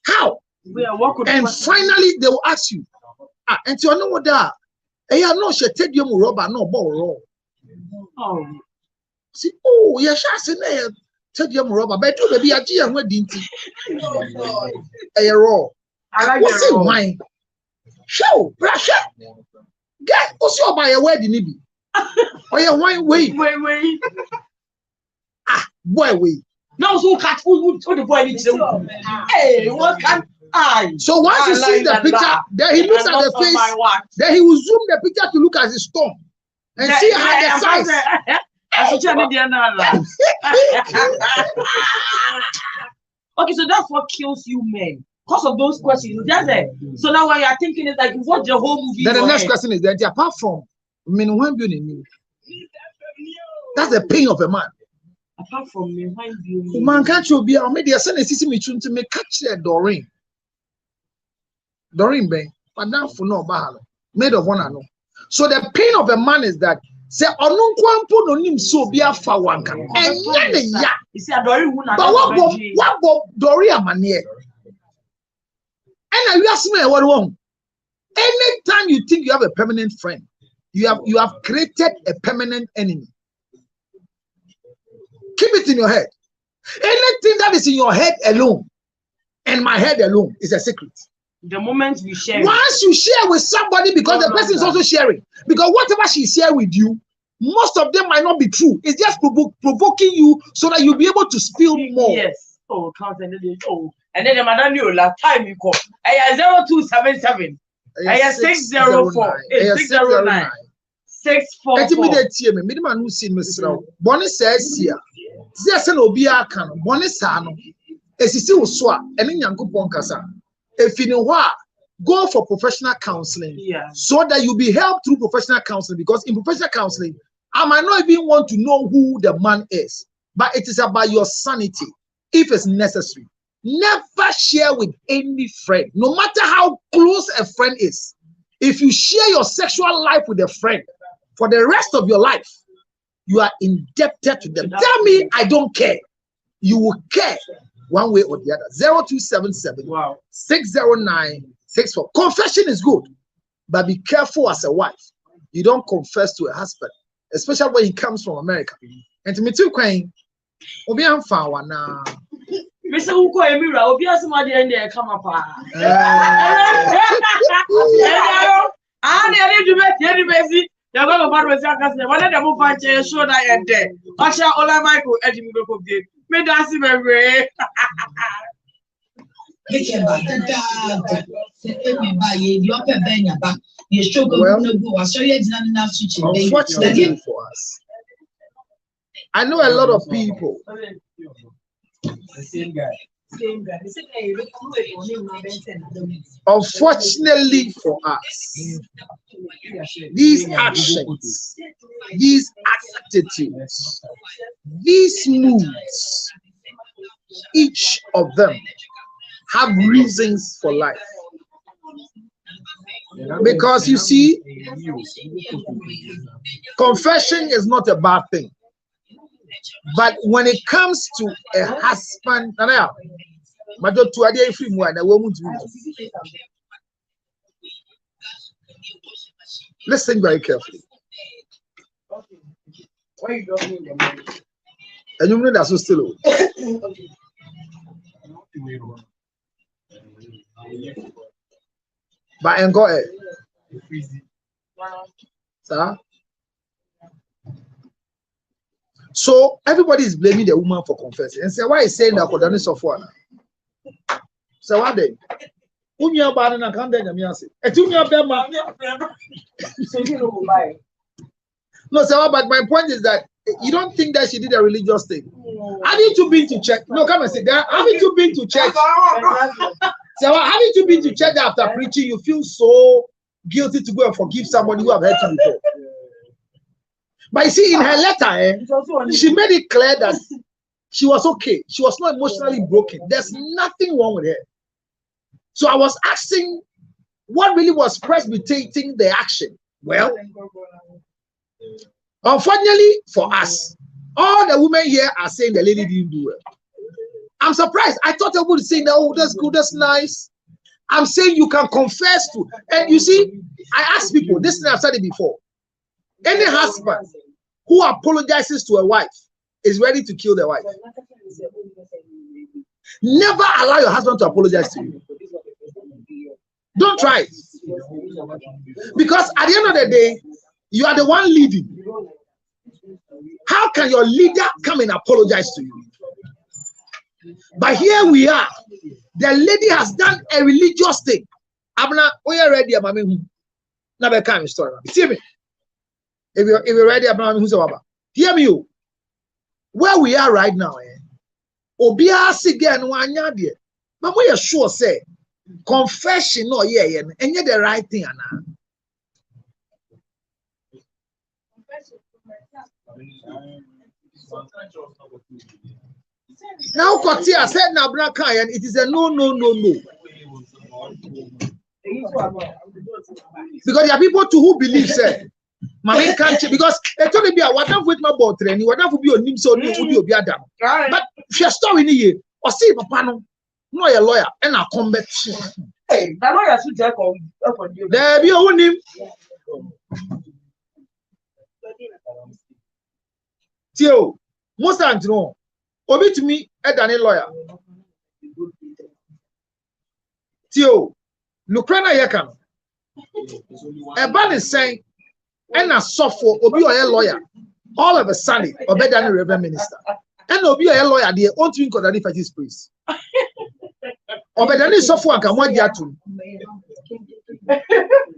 How? And finally, they will ask you, and you know what that? I know she tell you rubber, no ball. Oh, see, oh, yeah, she said, tell you rubber, but you baby, I just went into a raw. What's it wine? Show, brush up. Get what's your by a wedding, maybe. Oh, yeah, wine, wait. Boy, wait. No, so catch who the boy needs to. Hey, what can I? So once you see the picture, then he looks at the face, then he will zoom the picture to look at his storm and see how the size. Okay, so that's what kills you men. Because of those questions. That's it. So now what you're thinking is like you watch the whole movie. Then the next question is that apart from that's the pain of a man. Apart from me, why do you man can't you be a media send a system to make catch the Doreen? Doreen Bay, but now for no bahalo, made of one ano. So the pain of a man is that say onunkwanpo no nim so be a fa wanka. And ya. You see a Doreen who na. But what Doreen amane? And you ask me what wrong. Anytime you think you have a permanent friend, you have created a permanent enemy. Keep it in your head. Anything that is in your head alone and my head alone is a secret. The moment we share, once you share with somebody, because the person is also sharing, because whatever she shares with you, most of them might not be true. It's just provoking you so that you'll be able to spill more. Yes. Oh, count and then and then the madam knew last time you call. I 0277. I 604 609 644. Minimum who see Mr. Bonnie says here. Yes, and Obia can Bonnie Sano. As you see, Swa, and in Yanko Ponkasa. If you know what, go for professional counseling so that you'll be helped through professional counseling. Because in professional counseling, I might not even want to know who the man is, but it is about your sanity if it's necessary. Never share with any friend, no matter how close a friend is. If you share your sexual life with a friend for the rest of your life, you are indebted to them. Tell me I don't care. You will care one way or the other. 0277 609 64. Confession is good, but be careful as a wife. You don't confess to a husband, especially when he comes from America. And to me too, Queen, Obi am found one now. Mr. Uko Emira, Obi has somebody in there come up. You're going to find myself. One of them will find you show that you're dead. Usher Ola Michael, Eddie Moko did. Me dance in my way. Unfortunately for us, I know a lot of people. The same guy. Unfortunately for us, these actions, these attitudes, these moods, each of them have reasons for life. Because you see, confession is not a bad thing. But when it comes to a husband, listen very carefully. And you know that's so still. But and go ahead. Sir? So everybody is blaming the woman for confessing. And say, why is saying that for the news of one? So what then? Unya banana can't then me say. No, sir, but my point is that you don't think that she did a religious thing. Haven't you been to church? No, come and sit there. Haven't you been to church? So haven't you been to church after preaching? You feel so guilty to go and forgive somebody who have hurt you before. But you see, in her letter, she made it clear that she was okay. She was not emotionally broken. There's nothing wrong with her. So I was asking what really was precipitating the action. Well, unfortunately for us, all the women here are saying the lady didn't do well. I'm surprised. I thought everybody was saying, oh, that's good, that's nice. I'm saying you can confess to. And you see, I asked people, this thing I've said it before. Any husband who apologizes to a wife is ready to kill the wife. Never allow your husband to apologize to you. Don't try it. Because at the end of the day, you are the one leading. How can your leader come and apologize to you? But here we are. The lady has done a religious thing. Abna, we are ready. Never come story. See me. If you're ready, Abna, who's about? Hear me. Where we are right now, Obia again one yard. But we are sure say confession, no, yeah, and you're the right thing, Anna. Now, Kotia said, "Now, Brakayan, it is a no. Because there are people too who believe, say, Mammy can't because it told me, what if with my boat training, what if we be on him so new be Adam. But she story in here, or see, Papa, no, a lawyer, and I'll come back. Hey, the lawyer should check on you. There be on him. Tio, most of them Obi to me, a Danny lawyer. Tio, Lukrana Yakan. A ban is saying, and a software, Obi or a lawyer, all of a sudden, or better than a reverend minister. And Obi or a lawyer, they want to include the fetish priest. Or better than software can want you to.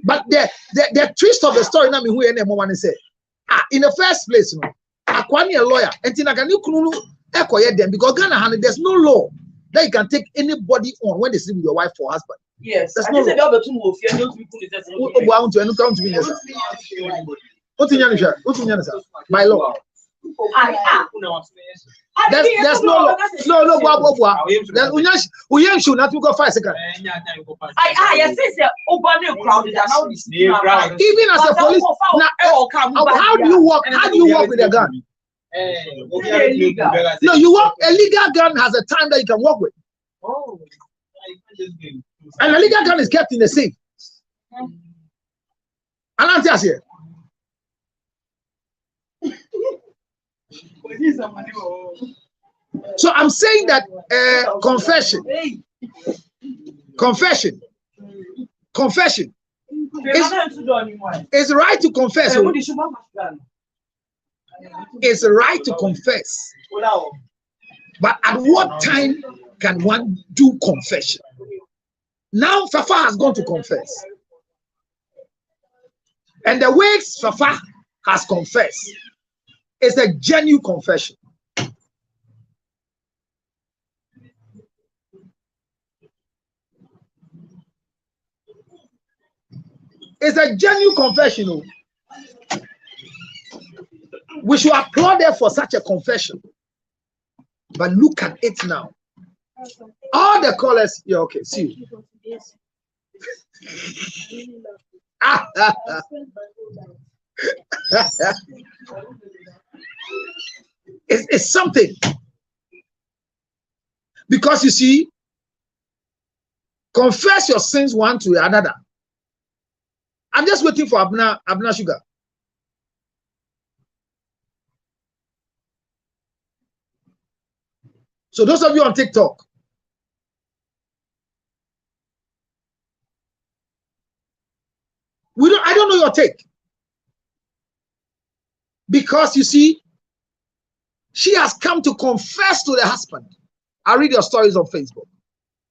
But the twist of the story, now, who any more want to say, in the first place, no, a lawyer, and Tinaka them because Ghana there's no law that you can take anybody on when they sleep with your wife or husband. Yes, that's no law. By law. There's no law. We should not go 5 seconds. Even as a police, how do you work? How do you work with a gun? No, you work. A legal gun has a time that you can work with. Oh, and a legal gun is kept in the safe. And I'm just here. So I'm saying that confession is right to confess. It's right to confess. But at what time can one do confession? Now Fafa has gone to confess. And the way Fafa has confessed is a genuine confession. It's a genuine confession. We should applaud her for such a confession. But look at it now. All the callers, yeah, okay, see you. It's something. Because you see, confess your sins one to another. I'm just waiting for Abna Sugar. So those of you on TikTok, I don't know your take. Because you see, she has come to confess to the husband. I read your stories on Facebook.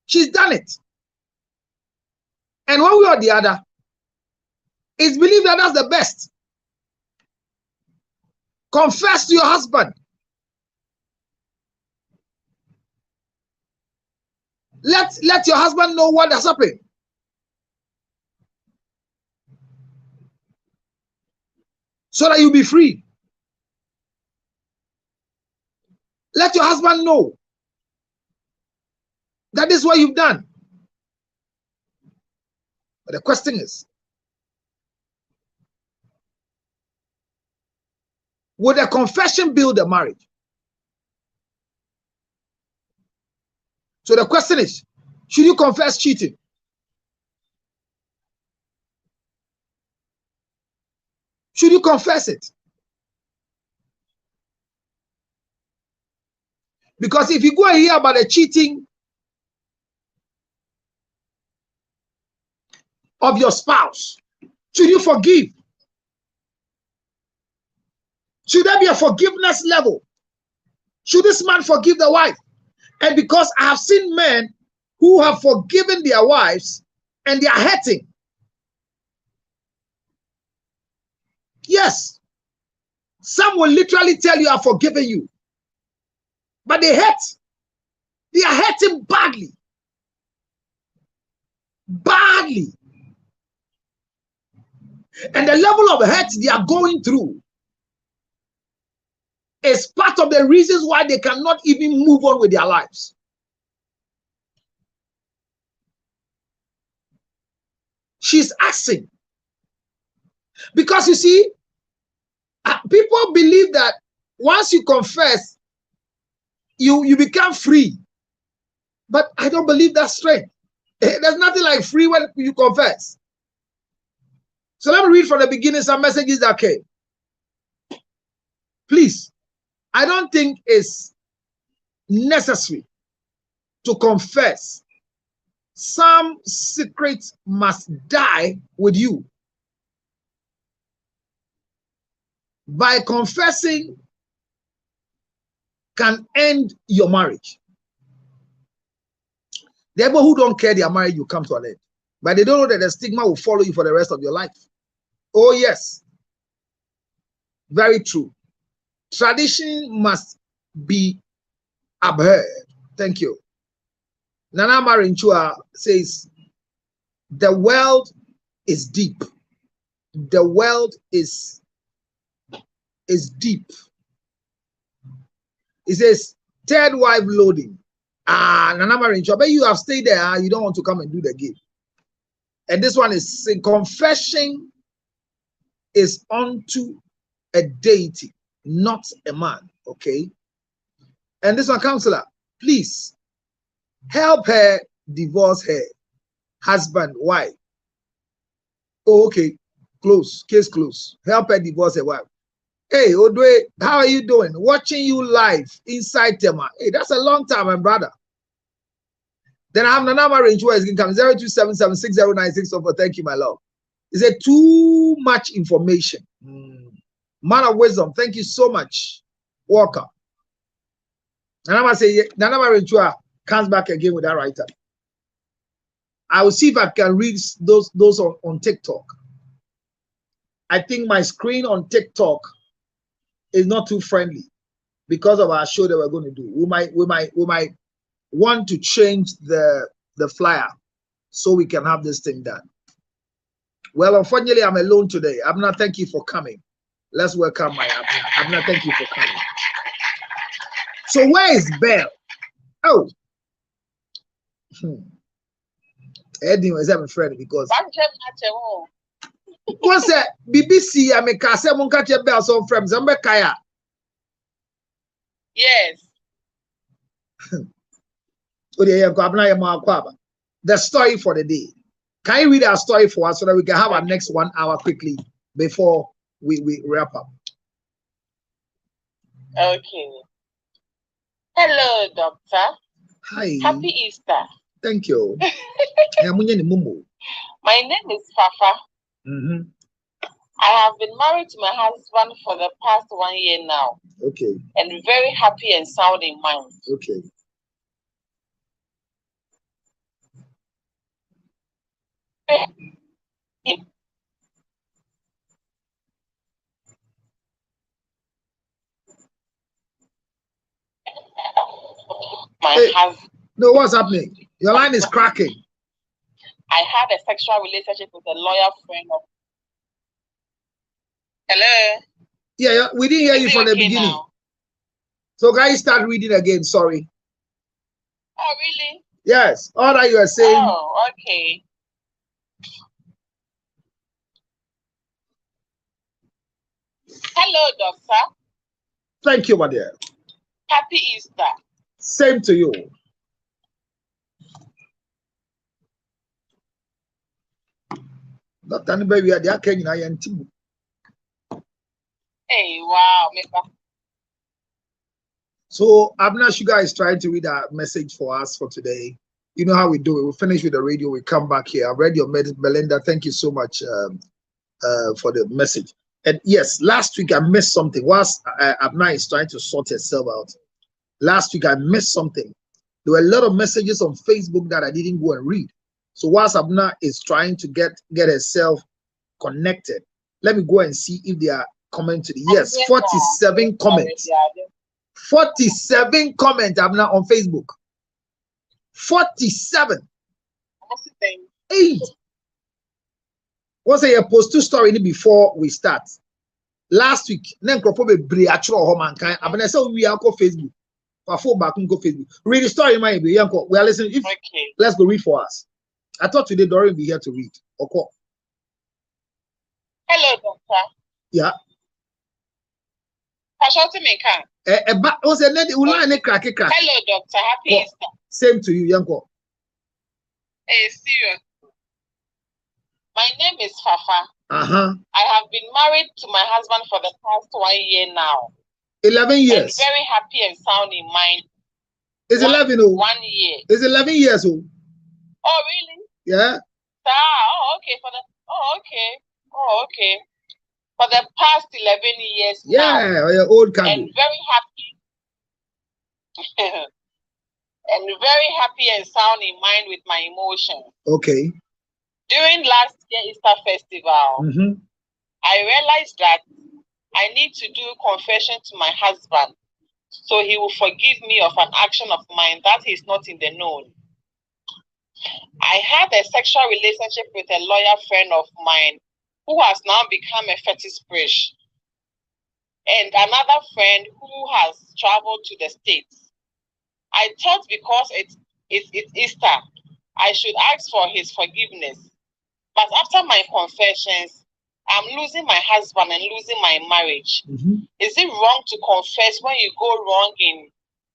She's done it. And one way or the other, it's believed that that's the best. Confess to your husband. Let your husband know what has happened. So that you'll be free. Let your husband know that is what you've done. But the question is, would a confession build a marriage? So the question is, should you confess cheating? Should you confess it? Because if you go and hear about the cheating of your spouse, should you forgive? Should there be a forgiveness level? Should this man forgive the wife? And because I have seen men who have forgiven their wives and they are hurting. Yes. Some will literally tell you, I've forgiven you. But they hurt. They are hurting badly. Badly. And the level of hurt they are going through is part of the reasons why they cannot even move on with their lives. She's asking. Because you see, people believe that once you confess, you become free. But I don't believe that's strength. There's nothing like free when you confess. So let me read from the beginning some messages that came. Please, I don't think it's necessary to confess. Some secrets must die with you. By confessing can end your marriage. The people who don't care their marriage will come to an end. But they don't know that the stigma will follow you for the rest of your life. Oh, yes. Very true. Tradition must be abhorred. Thank you. Nana Marinchua says, the world is deep. The world is deep. He says, third wife loading. Nana Marinchua, but you have stayed there. You don't want to come and do the game. And this one is saying, confession is unto a deity, not a man. Okay. And this one, counselor, please help her divorce her husband, wife. Oh, okay. Close. Case closed. Help her divorce her wife. Hey, Odwe, how are you doing? Watching you live inside Tema. Hey, that's a long time, my brother. Then I have Nanama range where it's going to come 0277609604. Thank you, my love. Is it too much information? Man of wisdom, thank you so much, Walker. Nanama say Nanama range comes back again with that writer. I will see if I can read those on TikTok. I think my screen on TikTok is not too friendly because of our show that we're going to do. We might want to change the flyer so we can have this thing done. Well, unfortunately, I'm alone today. Abna, thank you for coming. Let's welcome my Abna. Abna, thank you for coming. So where is Belle? Oh. Eddie was my friend because once BBC I make a seven catch a bell so from Zambekaya. Yes. The story for the day. Can you read our story for us so that we can have our next 1 hour quickly before we wrap up? Okay. Hello, doctor. Hi. Happy Easter. Thank you. My name is Fafa. I have been married to my husband for the past 1 year now. Okay. And very happy and sound in mind. Okay. My husband. No, what's happening? Your line is cracking. I had a sexual relationship with a lawyer friend of. Hello. Yeah, we didn't hear you from the beginning. Now? So guys, start reading again. Sorry. Oh, really? Yes. All that you are saying. Oh, okay. Hello, doctor. Thank you, my dear. Happy Easter. Same to you. Dr. Baby, they are Kenya and team. Hey, wow, Mika. So Abner Sugar is trying to read a message for us for today. You know how we do it. We finish with the radio. We come back here. I've read your message, Belinda. Thank you so much for the message. And yes, last week I missed something. Whilst Abner is trying to sort herself out, last week I missed something. There were a lot of messages on Facebook that I didn't go and read. So whilst Abner is trying to get herself connected, let me go and see if they are commenting. Yes, 47 comments. 47 comments, Abner, on Facebook. 47. Hey. Once I post 2 stories before we start. Last week, then probably breachro homankind. I'm gonna say we are on Facebook. For back on Facebook. Read the story, my be. We are listening. If Okay. Let's go read for us. I thought today Doreen will be here to read. Okay. Hello, doctor. Yeah. Hello, doctor. Happy Easter. Same to you, Yanko. Hey, serious. My name is Fafa. Uh-huh. I have been married to my husband for the past 1 year now. 11 years. And very happy and sound in mind. It's 11 old. 1 year. It's 11 years old. Oh, really? Yeah. Oh, okay. Okay. For the past 11 years now. Yeah, your old couple. And very happy. And very happy and sound in mind with my emotions. Okay. During last year Easter festival, I realized that I need to do confession to my husband so he will forgive me of an action of mine that is not in the known. I had a sexual relationship with a lawyer friend of mine who has now become a fetish priest, and another friend who has traveled to the States. I thought because it's Easter, I should ask for his forgiveness. But after my confessions, I'm losing my husband and losing my marriage. Is it wrong to confess when you go wrong in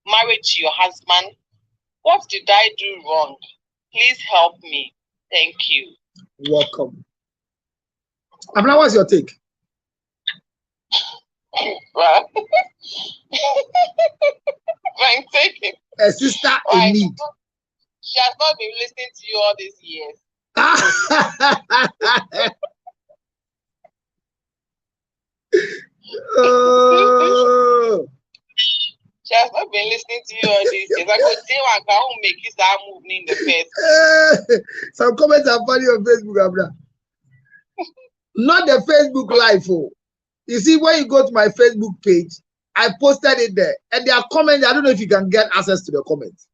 marriage to your husband? What did I do wrong? Please help me. Thank you. Welcome. Abna, what's your take? Well, I'm taking. A sister in need. She has not been listening to you all these years. Oh. She has not been listening to you all these years. I could say I can't make you start moving in the first. Some comments are funny on Facebook, Abna. Not the Facebook live. Oh. You see, when you go to my Facebook page, I posted it there. And there are comments. I don't know if you can get access to the comments.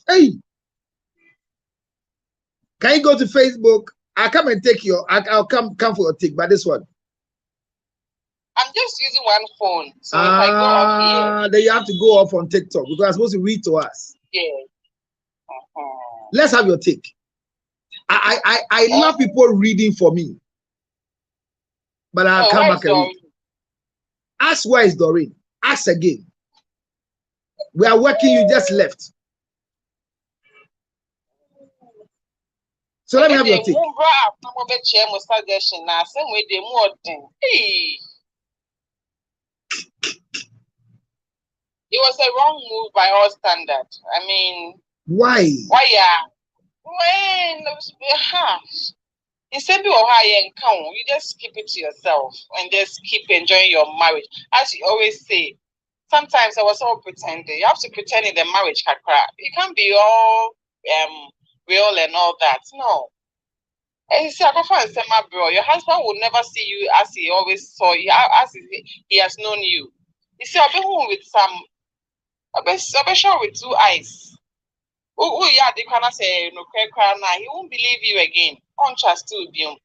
Hey. Can you go to Facebook? I'll come and take your, I'll come for a take, but this one. I'm just using one phone. So if I go off here. Then you have to go off on TikTok because I'm supposed to read to us. Yeah. Let's have your take. I love people reading for me. But I'll come back and read. Ask where is Doreen. Ask again. We are working, you just left. So let me have your take. It was a wrong move by all standards. I mean, why? When instead of you just keep it to yourself and just keep enjoying your marriage. As you always say, sometimes I was all pretending. You have to pretend in the marriage, kakra. You can't be all real and all that. No. And you see, bro, your husband will never see you as he always saw you, as he has known you. You see, I've been home with I've been sure with 2 eyes. Oh, yeah, they cannot say no, he won't believe you again. Untrust to you.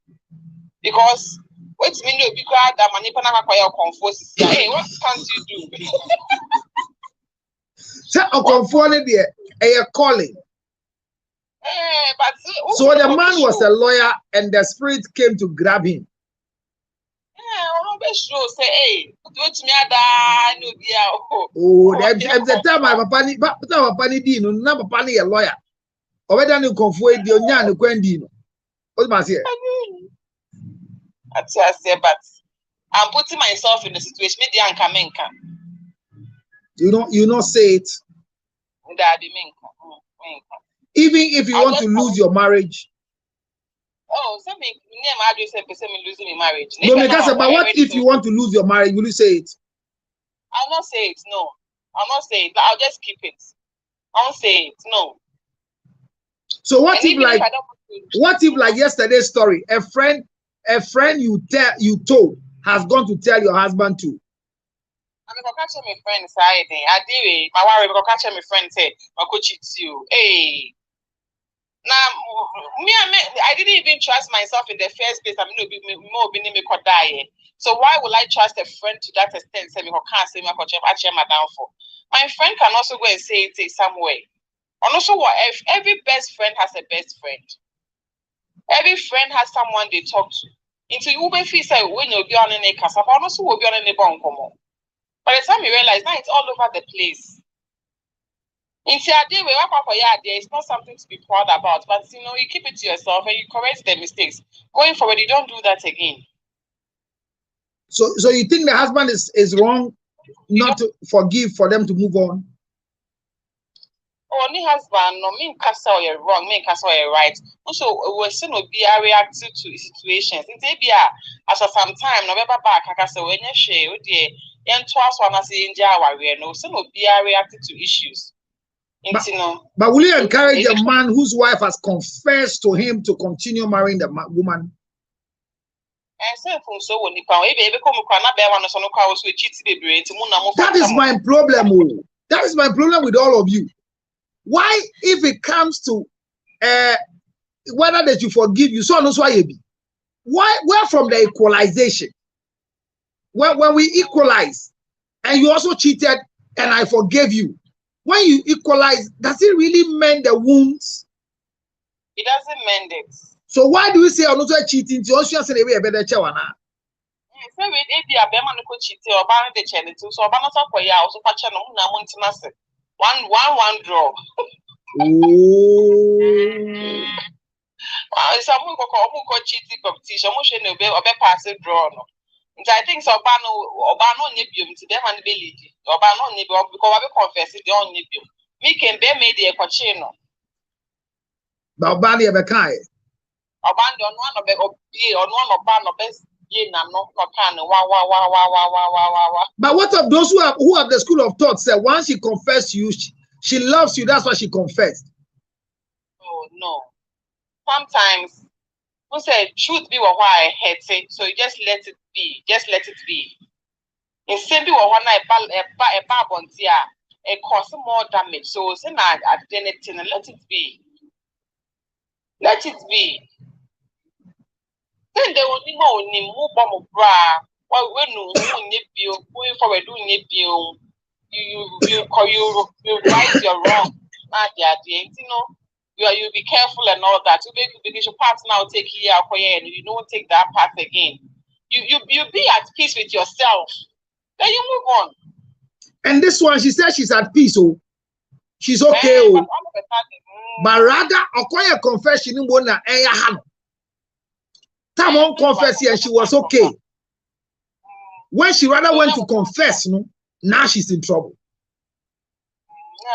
Because what's mean you because that manipulate your confuse. Hey, what can't you do? calling. So the man was a lawyer and the spirit came to grab him. Oh, the time my papa ni no na papa ni a lawyer. Already no confo di onya no kwandi no. What must say? But I'm putting myself in the situation. You not say it. Even if you want to lose your marriage. Oh, some me losing my marriage. No, but what if you want to lose your marriage? Will you say it? I'll not say it. No, I'll not say it. I'll just keep it. I won't say it. No. So what if like yesterday's story? A friend you told has gone to tell your husband too. I mean, catch my friend say, I did. My wife will catch my friend say, I could cheat you. Hey. Now, I didn't even trust myself in the first place. I mean, more being me could die. So why will I trust a friend to that extent? Say me can't say me could actually my downfall. My friend can also go and say it some way. And also, what if every best friend has a best friend? Every friend has someone they talk to. Into you will feel say when you'll be on a casa, but also will be on a bon. By the time you realize now it's all over the place. Into a day where there is not something to be proud about, but you know, you keep it to yourself and you correct the mistakes. Going forward, you don't do that again. So you think the husband is wrong not to forgive for them to move on? Oh, my husband, no, me castle you're wrong, me castle you're right. Also, we're soon will be reactive to situations. It may be after some time, November back, I can say when you share with the twice one as in Java, no, soon will be reactive to issues. But will you encourage a man whose wife has confessed to him to continue marrying the woman? That is my problem. That is my problem with all of you. Why, if it comes to whether that you forgive you, so knows why you be. Where from the equalization? When we equalize and you also cheated and I forgave you. When you equalize, does it really mend the wounds? It doesn't mend it. So why do we say I'm not cheating? To us, just say we better chawana. So we did the abema no cheat or ban the challenge. So I'm not for ya also patch no na montinase. One draw. Oh. Some who go cheating competition, motion no be or be pass draw no. I think so. Obano nibium to them and ability. Obano nibium because I confess it on nibium. Me can be made a cochino. Obani Abakai. Obando on one of the on one of ban of best ye no can. But what of those who have the school of thought say once she confessed to you, she loves you, that's why she confessed? Oh no. Sometimes who said truth be what I had said, so you just let it be. Just let it be. Instead of one night a babontia, it cause more damage. So say not identity and let it be. Let it be. Then they will know ni move bomb bra. Well, when you going forward doing you right your wrong. You know. You be careful and all that. Because your part now take here and you don't take that part again. You be at peace with yourself. Then you move on. And this one, she said she's at peace, oh. She's okay, oh. But rather, acquire confession in one hand. Time on confess and she was okay. When she rather went to confess, no, now she's in trouble.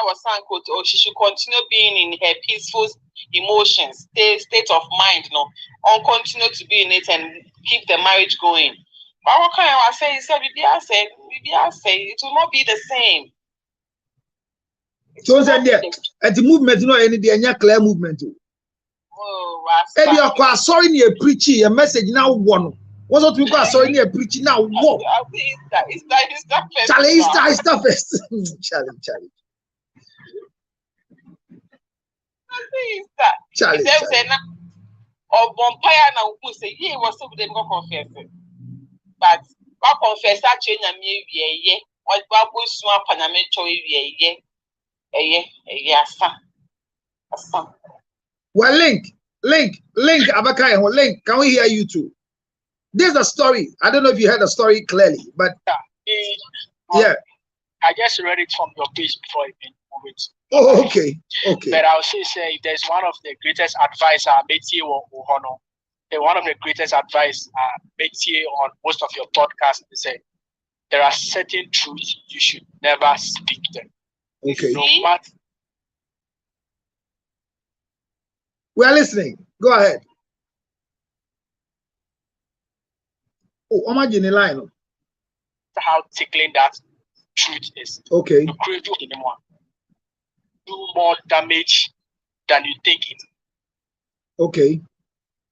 Or she should continue being in her peaceful emotions, state of mind, no, or continue to be in it and keep the marriage going. But what kind of say? He said, it will not be the same. So said there, at the movement, you know, any day, clear movement. Oh, and you are sorry, near preaching a message now. One what's what we call sorry, near preaching now. What? It's that first. Charlie. Charlie. Or vampire now who say he was so them go confess. But what confess that change and me ye or what was swap and I made choy ye. Well, Link, Abakai, Link, can we hear you too? There's a story. I don't know if you heard the story clearly, but yeah. I just read it from your page before I move it. Oh, okay. But I'll say there's one of the greatest advice I made you on. One of the greatest advice I made you on most of your podcasts is say there are certain truths you should never speak them. Okay. No matter. We are listening. Go ahead. Oh, imagine the line. How tickling that truth is. Okay. You create anymore. Do more damage than you think it. Okay.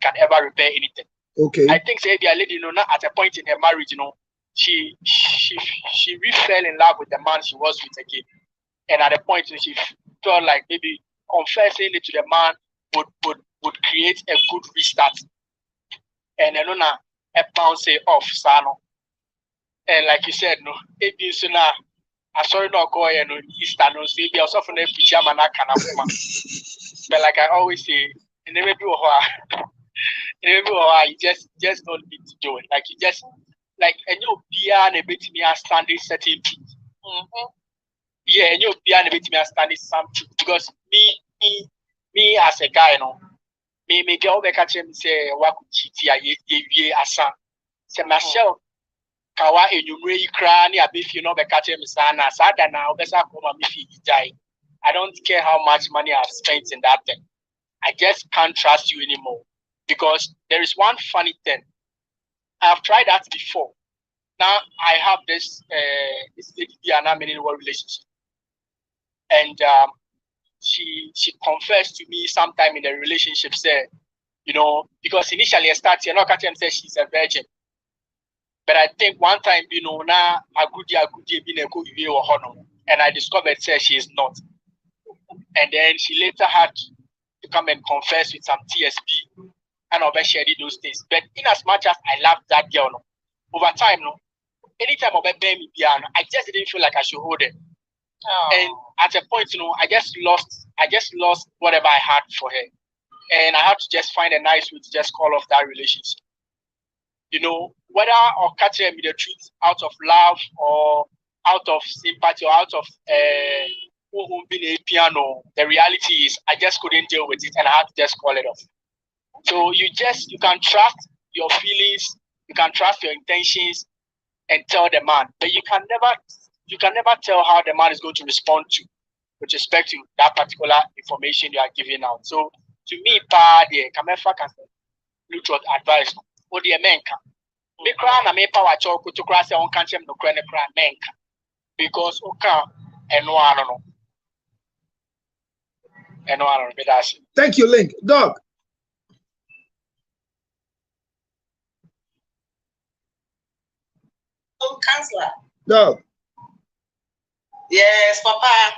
Can ever repair anything. Okay. I think say the lady, at a point in her marriage, she really fell in love with the man she was with again, and at a point she felt like maybe confessing it to the man would create a good restart, and then a bounce off, sano. And like you said, no, maybe so now I saw it not go and Easter no, so maybe I was often a pajama na kanapuma. But like I always say, in the maybe you just don't need to do it. Like you just like and you be an a bit me standing certain truth. Yeah, and you be an a bit me standing some truth because me as a guy, me go back at him say what could ye asa. Say myself kawa enumere kra ni abefi no beka tell me sana sada na obesa koma me fi die. I don't care how much money I've spent in that thing. I just can't trust you anymore because there is one funny thing. I've tried that before. Now I have this lady and I'm in a relationship, and she confessed to me sometime in the relationship said, because initially I started, said she's a virgin. But I think one time, now and I discovered that she is not. And then she later had to come and confess with some TSP and overshare those things. But in as much as I loved that girl, over time, anytime I just didn't feel like I should hold it. Oh. And at a point, I just lost whatever I had for her. And I had to just find a nice way to just call off that relationship. Whether or catching me the truth out of love or out of sympathy or out of being a piano, the reality is I just couldn't deal with it and I had to just call it off. So you can trust your feelings, you can trust your intentions and tell the man, but you can never tell how the man is going to respond to with respect to that particular information you are giving out. So to me, neutral advice. What the men can. Me cry na me power chok to cry say on can't no cry men because Thank you, Link. Dog. Counselor. Dog. Yes, Papa.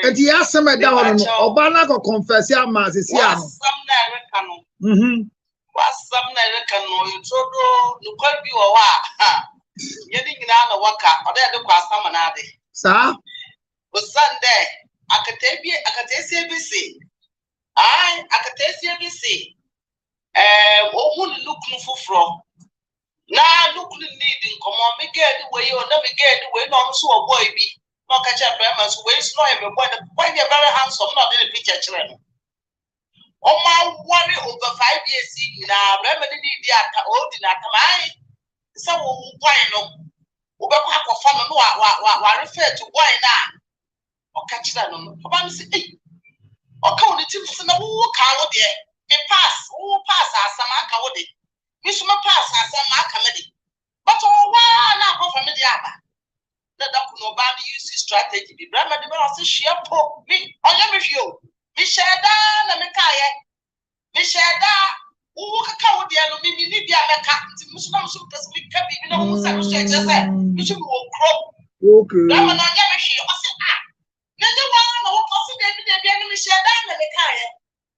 And he asked me down Obana ko confess ya mazisi ya no. What's some American no you told you could be a wa. Getting out of waka or there to cross some another. Sir? Was Sunday. I could take ABC. I could take ABC. Who look no for now look needing come on, me get the way or never get the way on so a boy be. No catch up Bremer's waist, no everybody. Why you're very handsome, not in a picture children. Oh my worry over 5 years now, remedy the old in at my so why no over pack of fun no refer to why now or catch that no Papa say or count the tips in the whole cow there. They pass as some cow. Miss my pass as some comedy. But oh why now from the other? The doctor nobody uses strategy. The Brahma the boss is sheer poke me on your review. Mishada na mekaya. Mishada who can the enemy need the America to Muslim super speak even though Musa just said you should go crop. Okay. Brahma na never she was ah. Never one or possibly the enemy Mishada na mekaya.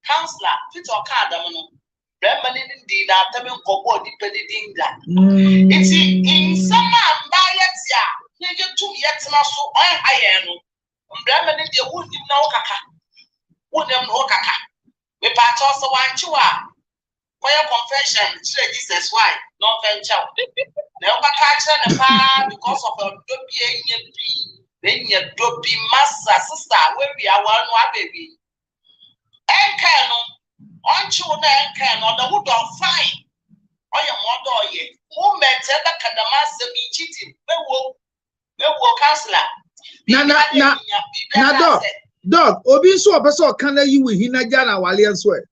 Counselor, fit or card among Brahma indeed after me go depending that. It's in summer by yet. You 2 years now, so I am Brahman in the wood no kaka. Wouldn't no kaka. We patch also one chua. For your confession, Jesus, why? No venture. Never catch the pa because of a dopey, then your dopey master sister, where we are one baby. And canon, on children and canon, the wood of fine. Or your mother, ye. Who met ever can the master be cheating? No counselor. Na dog, Obi so person can you with Hinajana Walian swear.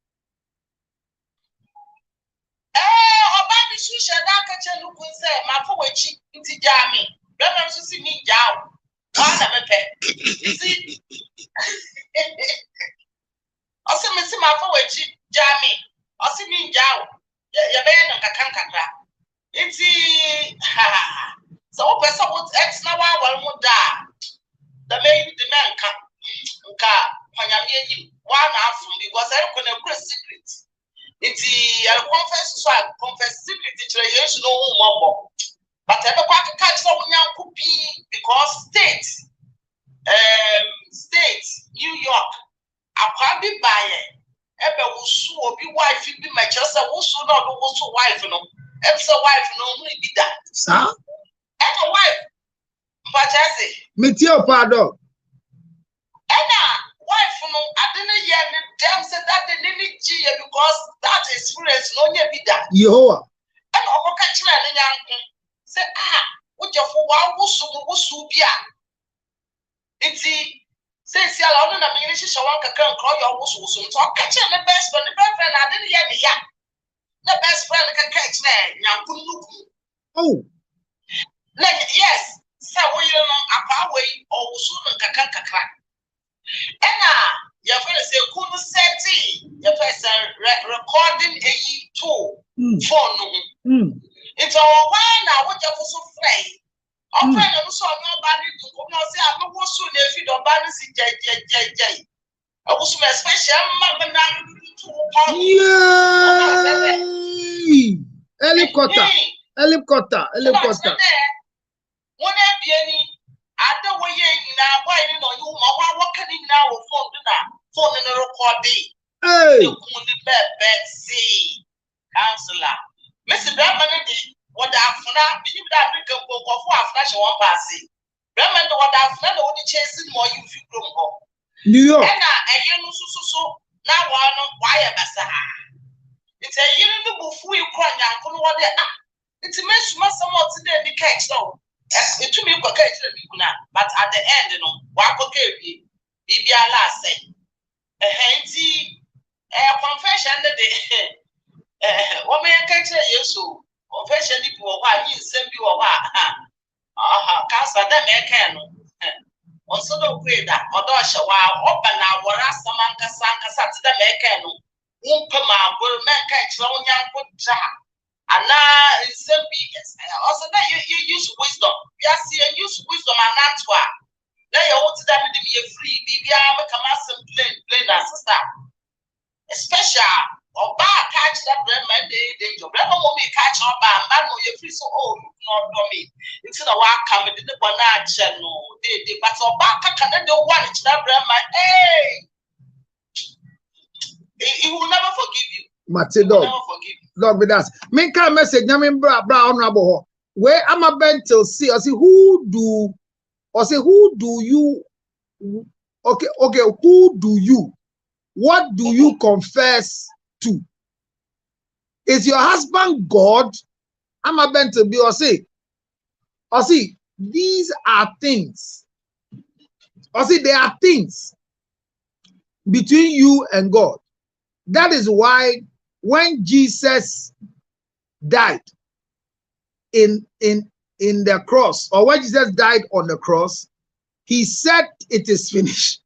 Obani Susha Nakacha look and say, my poor cheek into Jammy. Don't see me down. One of a pet. See, I see my poor cheek, Jammy. I see me down. Your man and Kakanka. It's so person would ex now one more die. The main demand one half from because I don't know secret. It's a confess, so I confess secret situation no more. But I don't want to catch someone young cookie because state, New York, I can't be buying. Ebe will be wife, be my just a wusu not also wife, no. Eb's a wife, no, be that. Sir? And a wife. But I say, Meteo Pado. Wife, no, I didn't hear them say that they didn't cheer because that experience no near be that. Yehovah. And over catch and young say, what your for wow wusu bia. It's says you alone, I mean, she shall want to call your wusu so catch the best friend, I didn't hear me yet. The best friend can catch me, young look. Oh, yes, so we don't know a way or soon can crack. And your friend say, couldn't say, your person recording a phone. It's all why now what you're so afraid. I'm friend of so nobody to come out say, I'm not soon if you don't balance it. I was my special helicopter. One other way now, why you know you are walking now phone in a recording. Hey, Betsy, counselor. Mr. Brahman, what I've now believe that we can go for a flash one passing. Brahman, what I've not only chasing more you feel from home. New York. And you know, so now one why a bassa. It's a year in the before you cry and put what they are. It's a mess, somewhat today, the cake so. It took me a but at the end, you know, what okay, be a last say. A handy confession that they woman catch you so confession people why you send you a cancer that may can also don't pray that or dash a while open our Rasamanka Sanka Saturday may can Umpama will make catch long young good job. And now it's also that you use wisdom. Yes, you use wisdom and that's why. Then you want to that be a free BBM come out some plain sister. Especially or bad catch that brand they your brother will be catch up and man know you free so old not me. It's in a walk coming in the banana channel. They but so back can they don't want it that brand hey. He will never forgive you. Mateo. Dog with us. Me can message Yamin Bra honorable. Where am I bent to see? I see who do you okay, who do you? What do you confess to? Is your husband God? Am I bent to be or see, these are things. Or see, there are things between you and God. That is why when Jesus died in the cross, or when Jesus died on the cross, he said it is finished.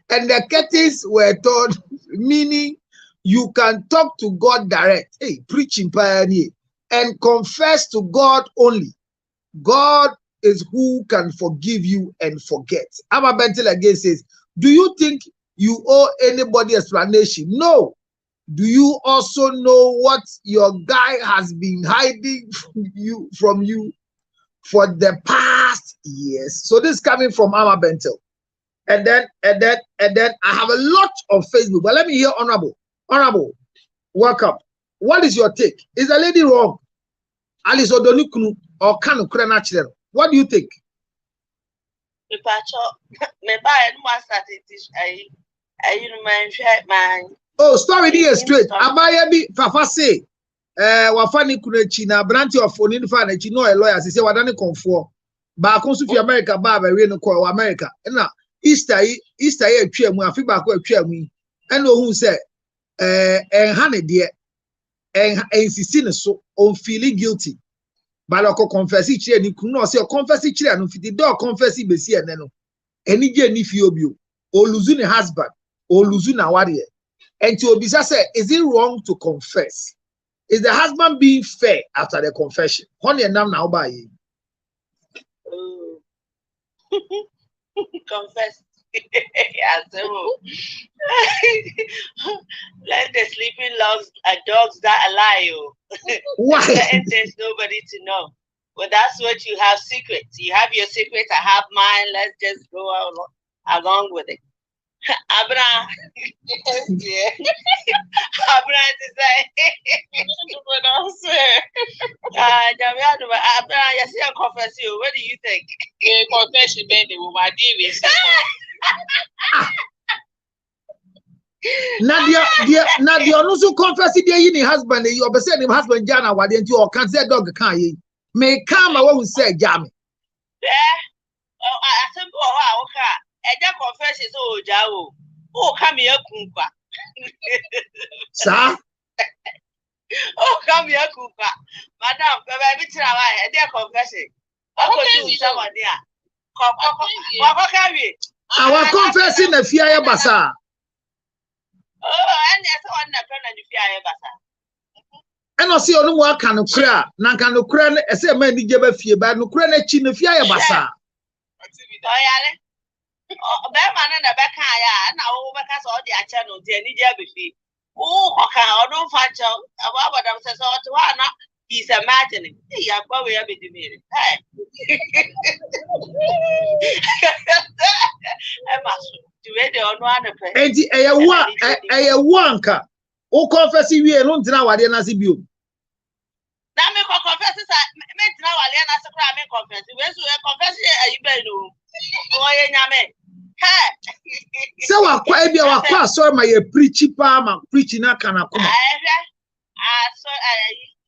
And the curtains were torn, meaning you can talk to God direct. Hey, preaching pioneer, and confess to God only. God is who can forgive you and forget. Amma Bentel again says, do you think you owe anybody explanation? No. Do you also know what your guy has been hiding from you for the past years? So this is coming from Amma Bentel. And then I have a lot of Facebook. But let me hear Honorable, welcome. What is your take? Is the lady wrong? Alice Odonukunu or Kanu Krenachler? What do you think? Oh, story here straight. Abayabi Fafa say, Wafani Kunechi na branch of Oninifa and Chino a lawyer. He say, Wadani conform. Ba Consufi America, Baba, Reno Cor America. And now, Easter, a chair, Muafiba, a chair, and who said, and honey dear, and insisting so on feeling guilty. But I confess each year, you could not say, confess each year, and if the dog confess it, be see, and then any year, if you or losing a husband, or losing a warrior. And to Obisa said, is it wrong to confess? Is the husband being fair after the confession? Honey, and now by you. Confess. Let the sleeping dogs that lie. Why? There's nobody to know. Well, that's what you have secrets. You have your secrets, I have mine. Let's just go along with it. Abra, Abra is Abra, I see I confess you. What do you think? Confession, baby, with my devious. Nadia, also confess it. Your husband, you are saying him husband Jana. Why didn't you or can't say dog can't ye? May come I won't say Jammy. Yeah, I think okay. And that confession is oh Jao. Oh, come here, Kumpa. Sir? Oh, come here, Kumpa. Madam, baby, try their confession. I do someone there. Our confessing the Fia Basa. Oh, and there's one that can the Fia Basa. And I see only one can cry. Nankano cran, as a man, the Fia, but no cran a chin of Fia Basa. Beman and a Bacaya, now overcast all the channel, the Nijabi. Oh, okay, I don't find out about what I'm saying. So, he's imagining. He are probably a bit demeaning. I must do it on one. And a wanka. Oh, confess you alone now. I didn't see you. Now, make confesses. I meant now. I didn't ask a crime confess. Where's your confession? You better know. Oh, yeah, so I quite be our class, so my preachy palm, preaching a can of come. I saw a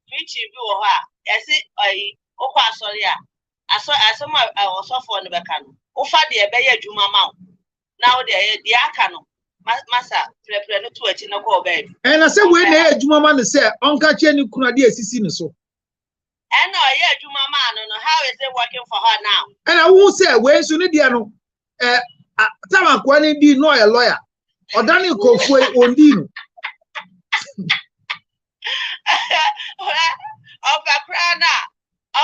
preaching view of her. I see a sorry. I saw my I was off on the back. Oh, Fadia, Bayer Juma Mount. Now the Akano, Massa, prepare to it in a call bed. And I said, when they Juma Man said, Uncle Jenny Kunadia Sissino so. I know, yeah, Juma Man, how is it working for her now? And I won't say, where's Unidiano? Tama kwani di no a lawyer. Odani kofwe ondino. Ofa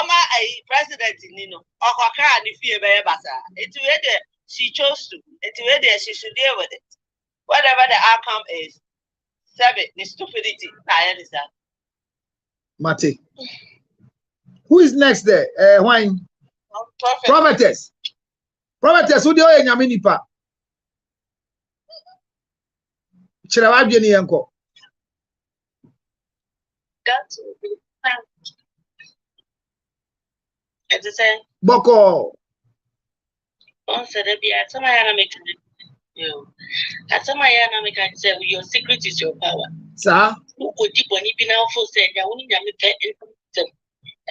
Oma a president nino. Okaka ni fie be basa. It's where she chose to. It's where she should deal with it. Whatever the outcome is. Serve it. The stupidity. I understand. Mate. Who is next there? Wine. Prophetess. Prophetess, who do you know? Yaminipa. Chirawa bieni yanko. That's it. It's a Boko. On said, some I make you. At some I make I say, your secret is your power. Sir, who could deep when you be now for saying, I only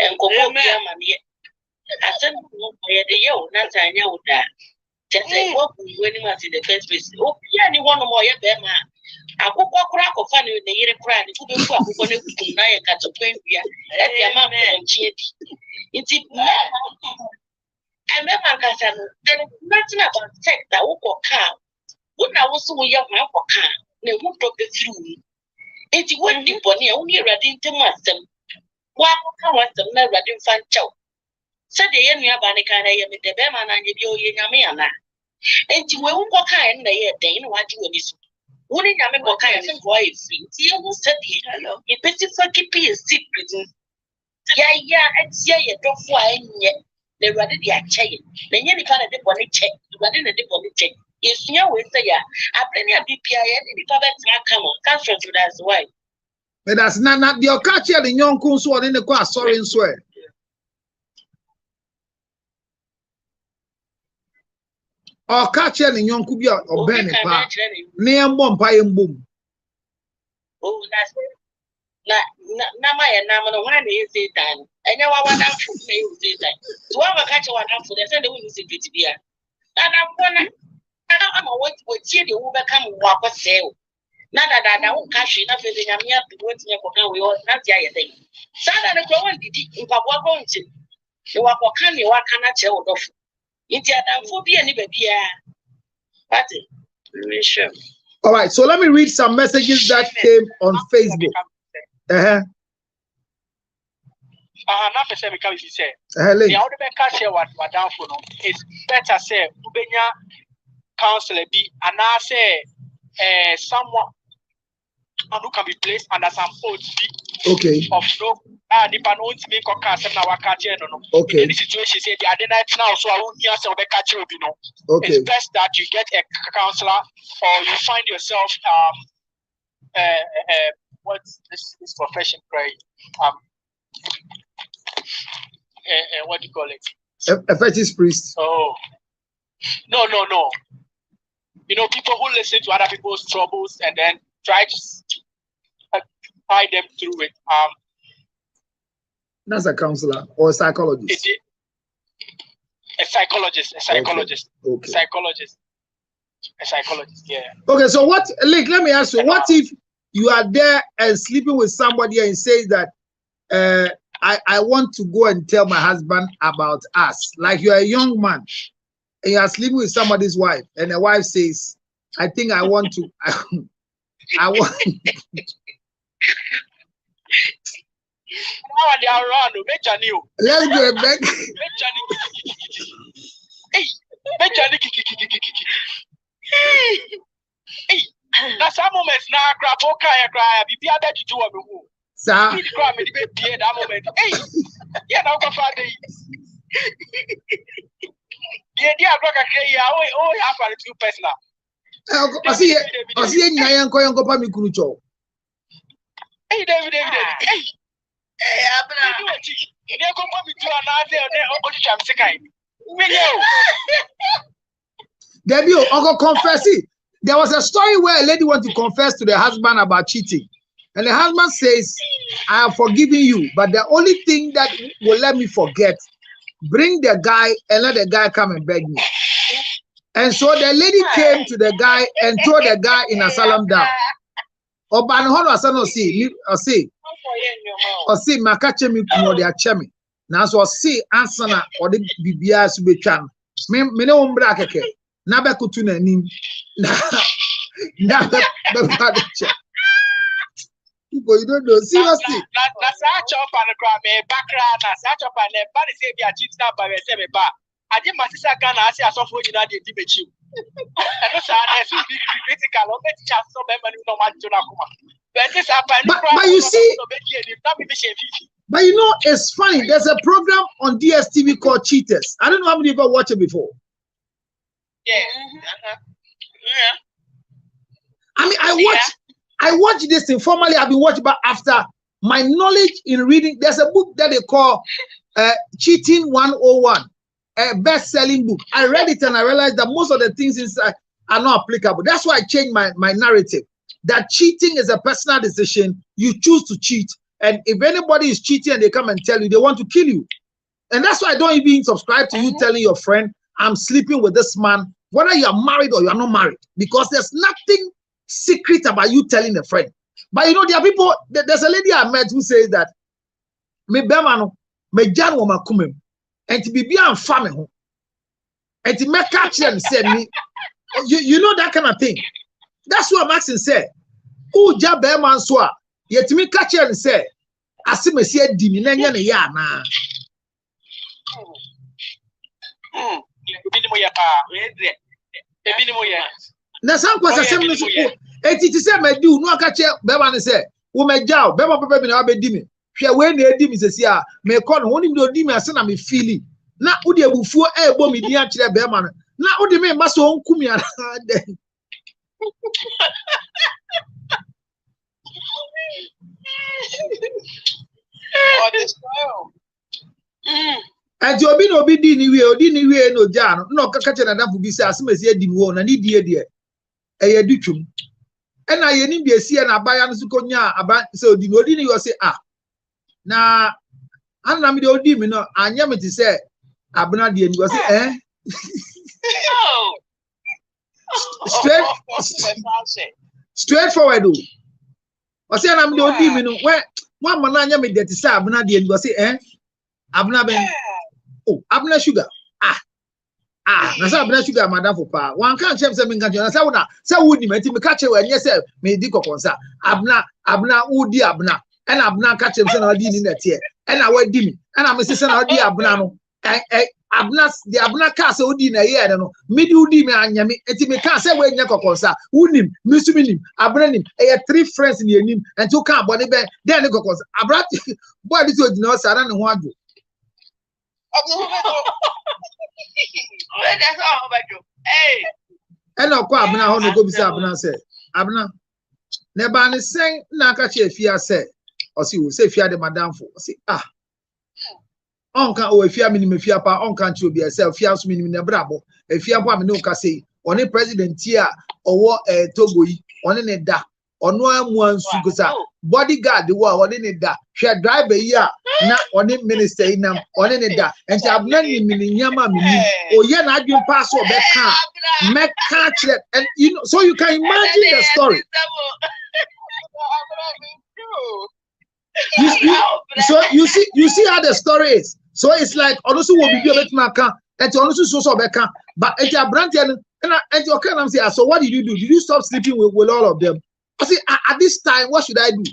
and go home, I said, the yo, not I know that. Just say, what when you must in the first place. Oh, yeah, you want more, yeah, man. I go crack of fun in the year cry. It could be going to night at a point. Let your mamma and cheat. It's it. I remember then nothing about tech that will go car. When I was so young, I walk car. They won't talk the through. It's one deep on here, only ready to master. Why can't them never didn't find chow? Said the enemy of Banicana, with the Beman and the Yamiana. And you won't go kind, they ain't what you is. Wouldn't you go kind of voice? You will say, hello, you better fucking be a secret. Yeah, it's yeah, don't fly yet. They rather the chain. Then you can't dip on it check, rather than dip on the check. Yes, you will say, I bring a BPI and the public come on, cancel to that's why. But that's not your catcher in young Kunso in the class, sorry and swear. Or catcher in young Kubia or Benny near Bompire and Boom. Oh, that's Nama and Nama, one is it done. And now I want to say that. To have a catcher one for the Sunday we use it to be. And I'm what you will become walk or sale. Nada that I won't cash enough in the Yamia to go to your we all not the thing. Sada the Crowan did in Papa going to. You are walking, you are cannot tell off. It's a phobia, baby. That's it. Sure. All right, so let me read some messages that came on Facebook. Not say because he said, the other cash here what down for no. It's better say Ubenya counselor be and I say someone who can be placed under some oath okay of no the pan won't make or cast now catch no. Okay. In the situation say the other night now so I won't hear some catch you know. Okay. It's best that you get a counselor or you find yourself what's this profession cry what do you call it? A fetish priest. Oh no. You know, people who listen to other people's troubles and then try to guide them through it. That's a counselor or a psychologist. A psychologist. Okay. A psychologist, yeah. Okay, so what, Link, let me ask you, what if you are there and sleeping with somebody and says that I want to go and tell my husband about us? Like you're a young man and you are sleeping with somebody's wife and the wife says, I think I want to, I want. Let's go back. That's some moments now. Crap, cry. Be a better to do a move. Sir, that moment. Hey, yeah, now go for the. Yeah, dear, I have a few personal. I see Nyan Koyanko Pamikucho. Hey, David. Hey, they're going to be another Debut, Uncle confess it. There was a story where a lady wanted to confess to the husband about cheating. And the husband says, I have forgiven you, but the only thing that will let me forget, bring the guy and let the guy come and beg me. And so the lady came to the guy and threw the guy in asylum down. Makache mi kuno de achemi. Na so see ansana or the bibia su betwan. Me ne ombra keke. Na be kutu na nim. Na be people, you don't know. Seriously. That's a chop and a crab, a background, a such up and a body say be a cheat snap by a semi bar. I did my sister can I see a software in the debate you. And also, I should be critical of it. Just so many no matter to Nakuma. But you see, but you know, it's funny. There's a program on DSTV called Cheaters. I don't know how many of you watched it before. Yeah. I mean, I watch this thing formally. I've been watching, but after my knowledge in reading, there's a book that they call Cheating 101, a best-selling book. I read it and I realized that most of the things inside are not applicable. That's why I changed my narrative. That cheating is a personal decision. You choose to cheat, and if anybody is cheating and they come and tell you, they want to kill you. And that's why I don't even subscribe to you telling your friend, I'm sleeping with this man, whether you are married or you are not married, because there's nothing secret about you telling a friend. But you know, there are people, there's a lady I met who says that me bemano me jan wo makumem and to be and family ho and to make catch and said me you know that kind of thing. That's what Maxine said. Who ja beman so a yet me catch and say asime see di mi na nya ne ya na na some question say me so eti ti say me do no aka che beman ne say wo me jao beman papa bi na be di mi hwe we na edi mi sesi a me call no oni mi do di mi ase na me feeling na wo de ebufuo e bo mi di a kire beman Na odi me maso onkumi ara den. And you be no be di ni we no ja no kaka che na dafu bi se asemesi adi wo na ni die de eye ditwum and na ye ni bi esi na abaya no su konya aba se odi ni yo se na anna mi de odi mi no anya me ti se abuna de ni yo se straight forward o o se na mi de odi mi no one man anya me de ti se abuna de ni yo se abuna ben oh abuna sugar na say abuna sugar madam for pa one kan chem say me kan na say una say wudi me ti me ka che we nye say me di kokonsa abuna wudi abuna and abuna ka chem say na di ni na tie and na wadi mi and na me say na di abuna no abuna the abuna ka say wudi na ye no me di wudi me anya me enti me ka say we nye kokonsa wunim me su minim abuna nim three friends ni enim enti o ka body be then ni kokonsa abra boy dis o dina o sa na ne ho adu. And I'll call Abna on the go beside Abna said, Abna, never any saying, Nakachi, if you say, or see, will say, if you are the madam for, say, Uncle, or if you are minimum, if you are pa, uncle, you be yourself, you have minimum, a bravo, if you are no say, on a president here, or what a Togoi, on a da, or no one sukusa, bodyguard, the war, on a da, she drive a year. Not on it minister in them on any da and to have many yama or yeah not you pass or make catch it and you know so you can imagine the story. So you see how the story is. So it's like also will be a bit maka and also so beka but it's a brand and you can say so what did you do? Did you stop sleeping with all of them? I say at this time what should I do?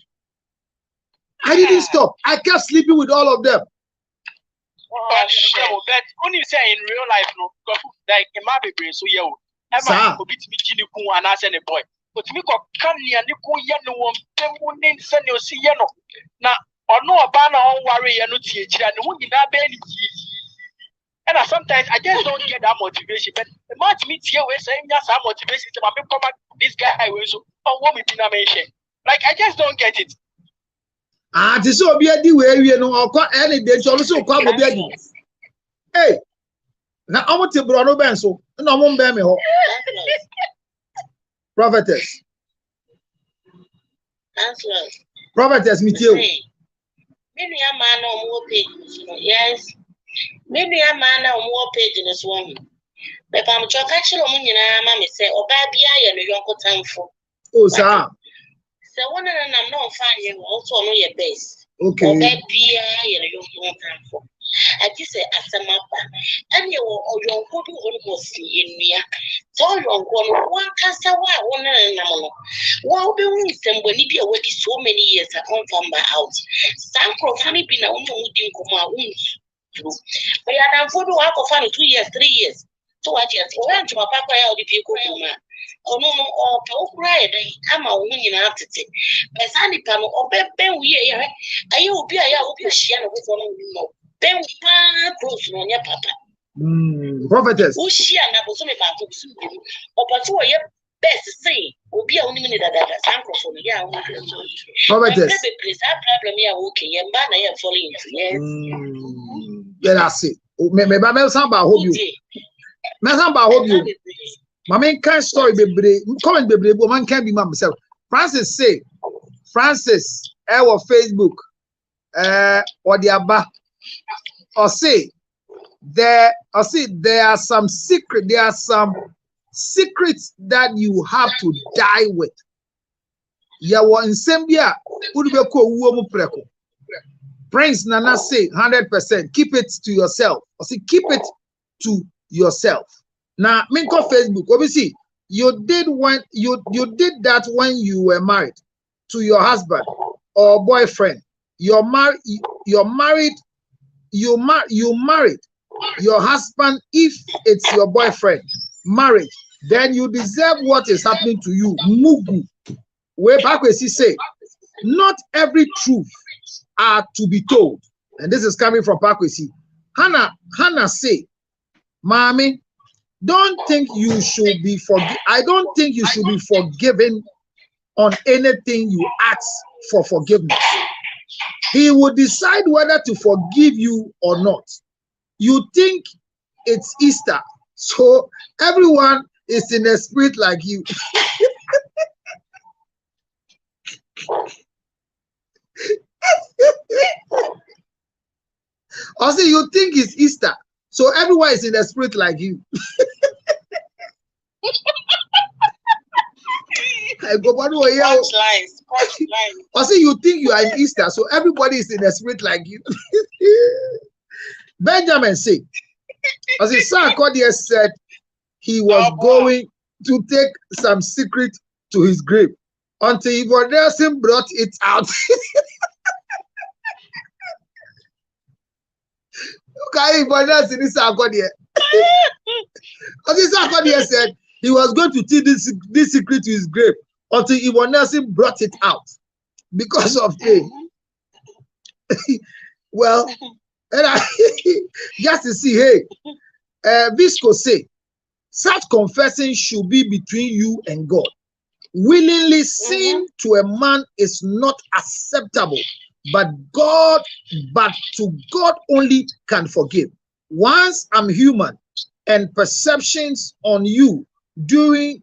I didn't stop. I kept sleeping with all of them. But when you say in real life, no, like it might be brain, so yeah, I'm a bit me and I send a boy. But me got canny and you go yano one, them wouldn't send you see yano. Now, or no, a banner on worry and no teacher, and who did not be any. And sometimes I just don't get that motivation. But the match meets here, we're saying just some motivation to my this guy I will so or what we denomination. Like I just don't get it. This will be a D way, you know, or any day, also come with the hey, now I want to Bruno Benso, and I won't bear me. Prophetess. Prophetess, me too. Maybe a man on more pages, yes. Maybe a man on more pages in this one. But I'm catching on you know, mammy say, or baby, I am a young time for. Oh, sir. So one and I'm not finding also know your base. Okay. Or that beer, you don't time for. I just say, as a mapper, and you or your good almost in me. So long one cast away one and no. Well, be wisdom when you be away so many years at home from my house. Some profanity been a woman who didn't come out. But I am for the work of 2 years, 3 years. So I just went to my papa out if you go. Oh no, or cry, I'm a woman after it. But Sandy Pano, or Ben, we are. I will be a share with one more. Ben, close on your papa. Prophetess. Who she and I was only about to see you. Or but what your best to say will be only minute that uncle for yeah. Prophetess. Please, that problem here, okay, and man, I am falling into yes. Yeah, I see. Maybe I'm somebody hope you. Mesamba hope you. My main kind story be comment be but man can't be myself. Francis say Francis our Facebook or the Abba or say there are some secrets that you have to die with. Ya wa nsembia udubeko uwo mu preko. Prince Nana say 100% keep it to yourself. Or say keep it to yourself. Now, Minko Facebook, obviously, you did that when you were married to your husband or boyfriend. You married your husband if it's your boyfriend. Marriage, then you deserve what is happening to you. Mugu. Where Pakwesi say, not every truth are to be told. And this is coming from Pakwesi. Hannah say, Mommy, don't think you should be I don't think you should be forgiven on anything you ask for forgiveness. He will decide whether to forgive you or not. You think it's Easter, so everyone is in a spirit like you. Also, you think it's Easter, so everyone is in a spirit like you. I go also, you think you are in Easter, so everybody is in a spirit like you. Benjamin said, as his son Cordius said, he was going to take some secret to his grave until Ivonesim brought it out. Okay, Ivonesim is Cordius. As his son Cordius said, he was going to take this secret to his grave until Ivonesim brought it out because of him. Well, and just to see, hey, Visco say, such confessing should be between you and God. Willingly sin to a man is not acceptable, but to God only can forgive. Once I'm human and perceptions on you doing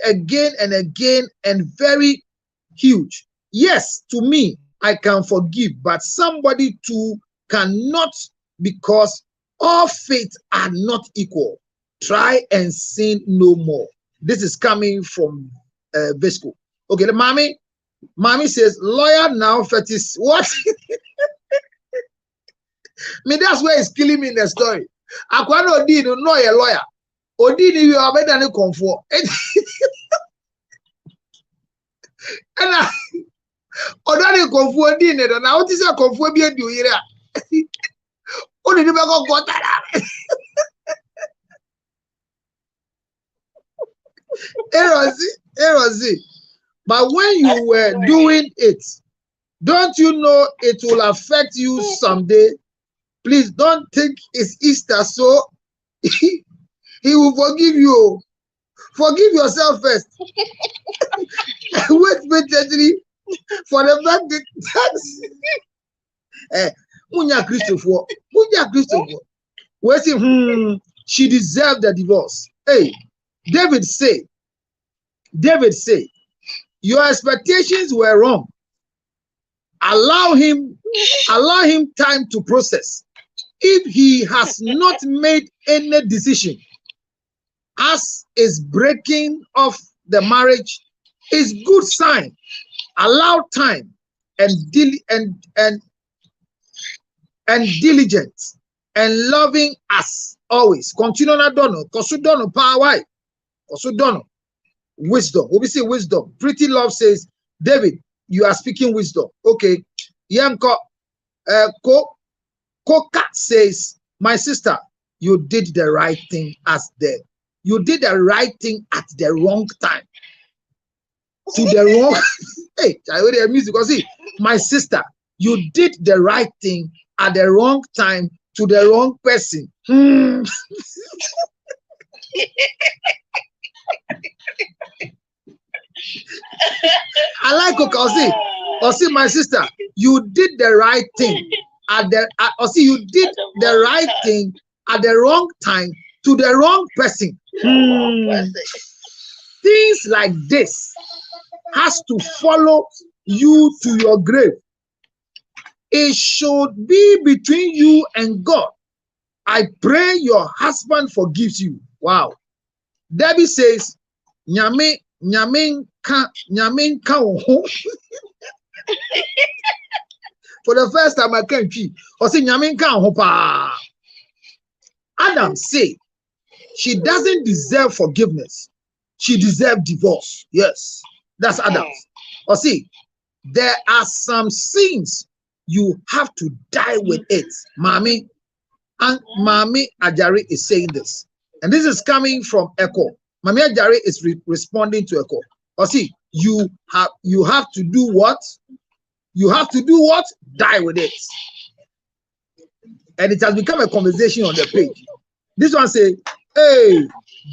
again and again and very huge. Yes, to me, I can forgive, but somebody too cannot, because all faiths are not equal. Try and sin no more. This is coming from Visco. Okay, the mommy says, lawyer now fetish. What? Me, that's where it's killing me in the story. Akwano Odi no a lawyer. Odi ni you are better than comfort. And I Odani comfort Odi ne na what is a comfort be do here. Odi ni go got that. Erozi. But when you were doing it, don't you know it will affect you someday? Please don't think it's Easter, so he will forgive you. Forgive yourself first. Wait for the fact that Munya Christopher. We say, she deserved the divorce. Hey, David say, your expectations were wrong. Allow him time to process. If he has not made any decision, as is breaking off the marriage, is good sign. Allow time and diligence and loving us always. Continue na dono. Kosu dono power. Kosu dono. Wisdom. We say wisdom. Pretty Love says, David, you are speaking wisdom. Okay. Yanko Koka says, my sister, you did the right thing you did the right thing at the wrong time. To the wrong hey, I heard the music. See, my sister, you did the right thing at the wrong time to the wrong person. I like Koka. See, my sister, you did the right thing you did the right thing at the wrong time to the wrong person. Things like this has to follow you to your grave. It should be between you and God. I pray your husband forgives you. Wow. Debbie says, Nyame ka for the first time I can't see. Or say Nyame ka pa. Adam say she doesn't deserve forgiveness. She deserves divorce. Yes, that's Adam. Or see, there are some sins you have to die with it. Mami Ajari is saying this. And this is coming from Echo. Mami Ajari is responding to Echo. Or see, you have to do what? You have to do what? Die with it. And it has become a conversation on the page. This one say, hey,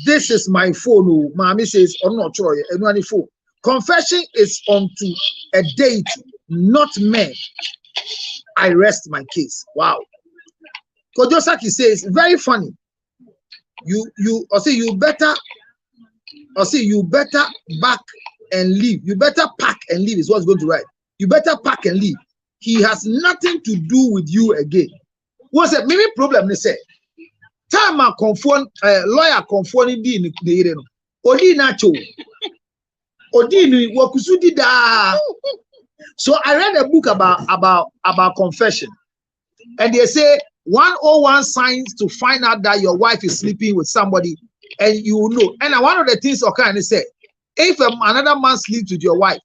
this is my phone. Oh, mommy says, oh no, Troy, any phone. Confession is unto a deity, not men. I rest my case. Wow. Kojosaki says, very funny. You better back and leave. You better pack and leave is what's going to write. You better pack and leave. He has nothing to do with you again. What's the maybe problem? They say, time a confirm lawyer confirming the no. Odi nacho. Odi ni wakusudi da. So I read a book about confession, and they say 101 signs to find out that your wife is sleeping with somebody, and you will know. And one of the things Okan say, if another man sleeps with your wife,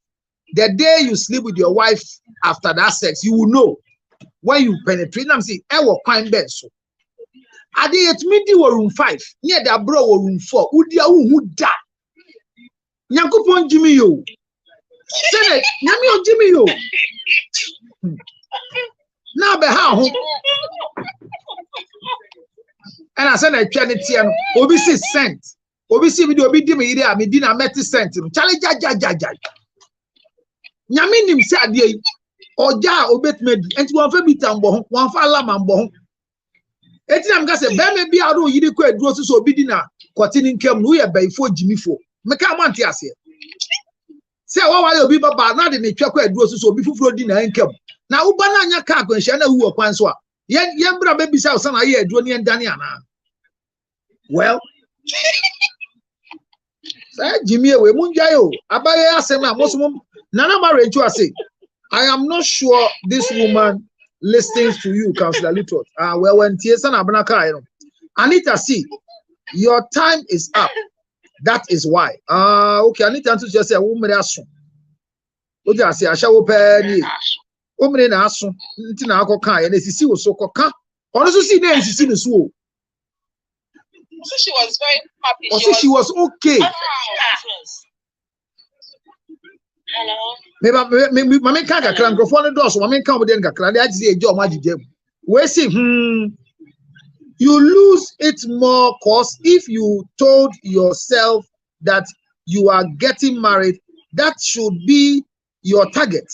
the day you sleep with your wife after that sex, you will know when you penetrate. I'm saying, I will find bed so. I did it me room 5, near the bro room 4. Udia who da. Nyankopon Jimmy yo. Say Nyami Jimmy yo. Now be how. And I said I try it here. Obi see cent. Obi see video obi di me ire me di na meti cent. Chale ja. Nyami nim say ade oja obetmedi enti won fa bitambo ho won fa alamambo ho eti na mka say be me bia do yidi ko aduro so obi di na kotini nkam no ye bayfo jimifo meka mante ase say wa wale obi baba na de ne twa ko aduro so obi fufuro di na nkam na uba na anya ka akwanhia na wu okwan so a yen bra be bisa so na ye aduro ne ndane ana well say Jimmy we munjayo abaye asem na mosum Nana marriage you say, I am not sure this woman listens to you, Councillor Lutot. Well, when Tiesan Abanaka, Anita, see, your time is up. That is why. Okay, Anita to just say, woman, what do I say? I shall open woman in Asu, Tina Kokai, and as you see, was so coca. Also, see, then she seen the swoop. So she was very happy. Also, she was okay. Hello. Maybe can't get microphone doors. Mammy come with the I see a job. We see, you lose it more cause if you told yourself that you are getting married, that should be your target.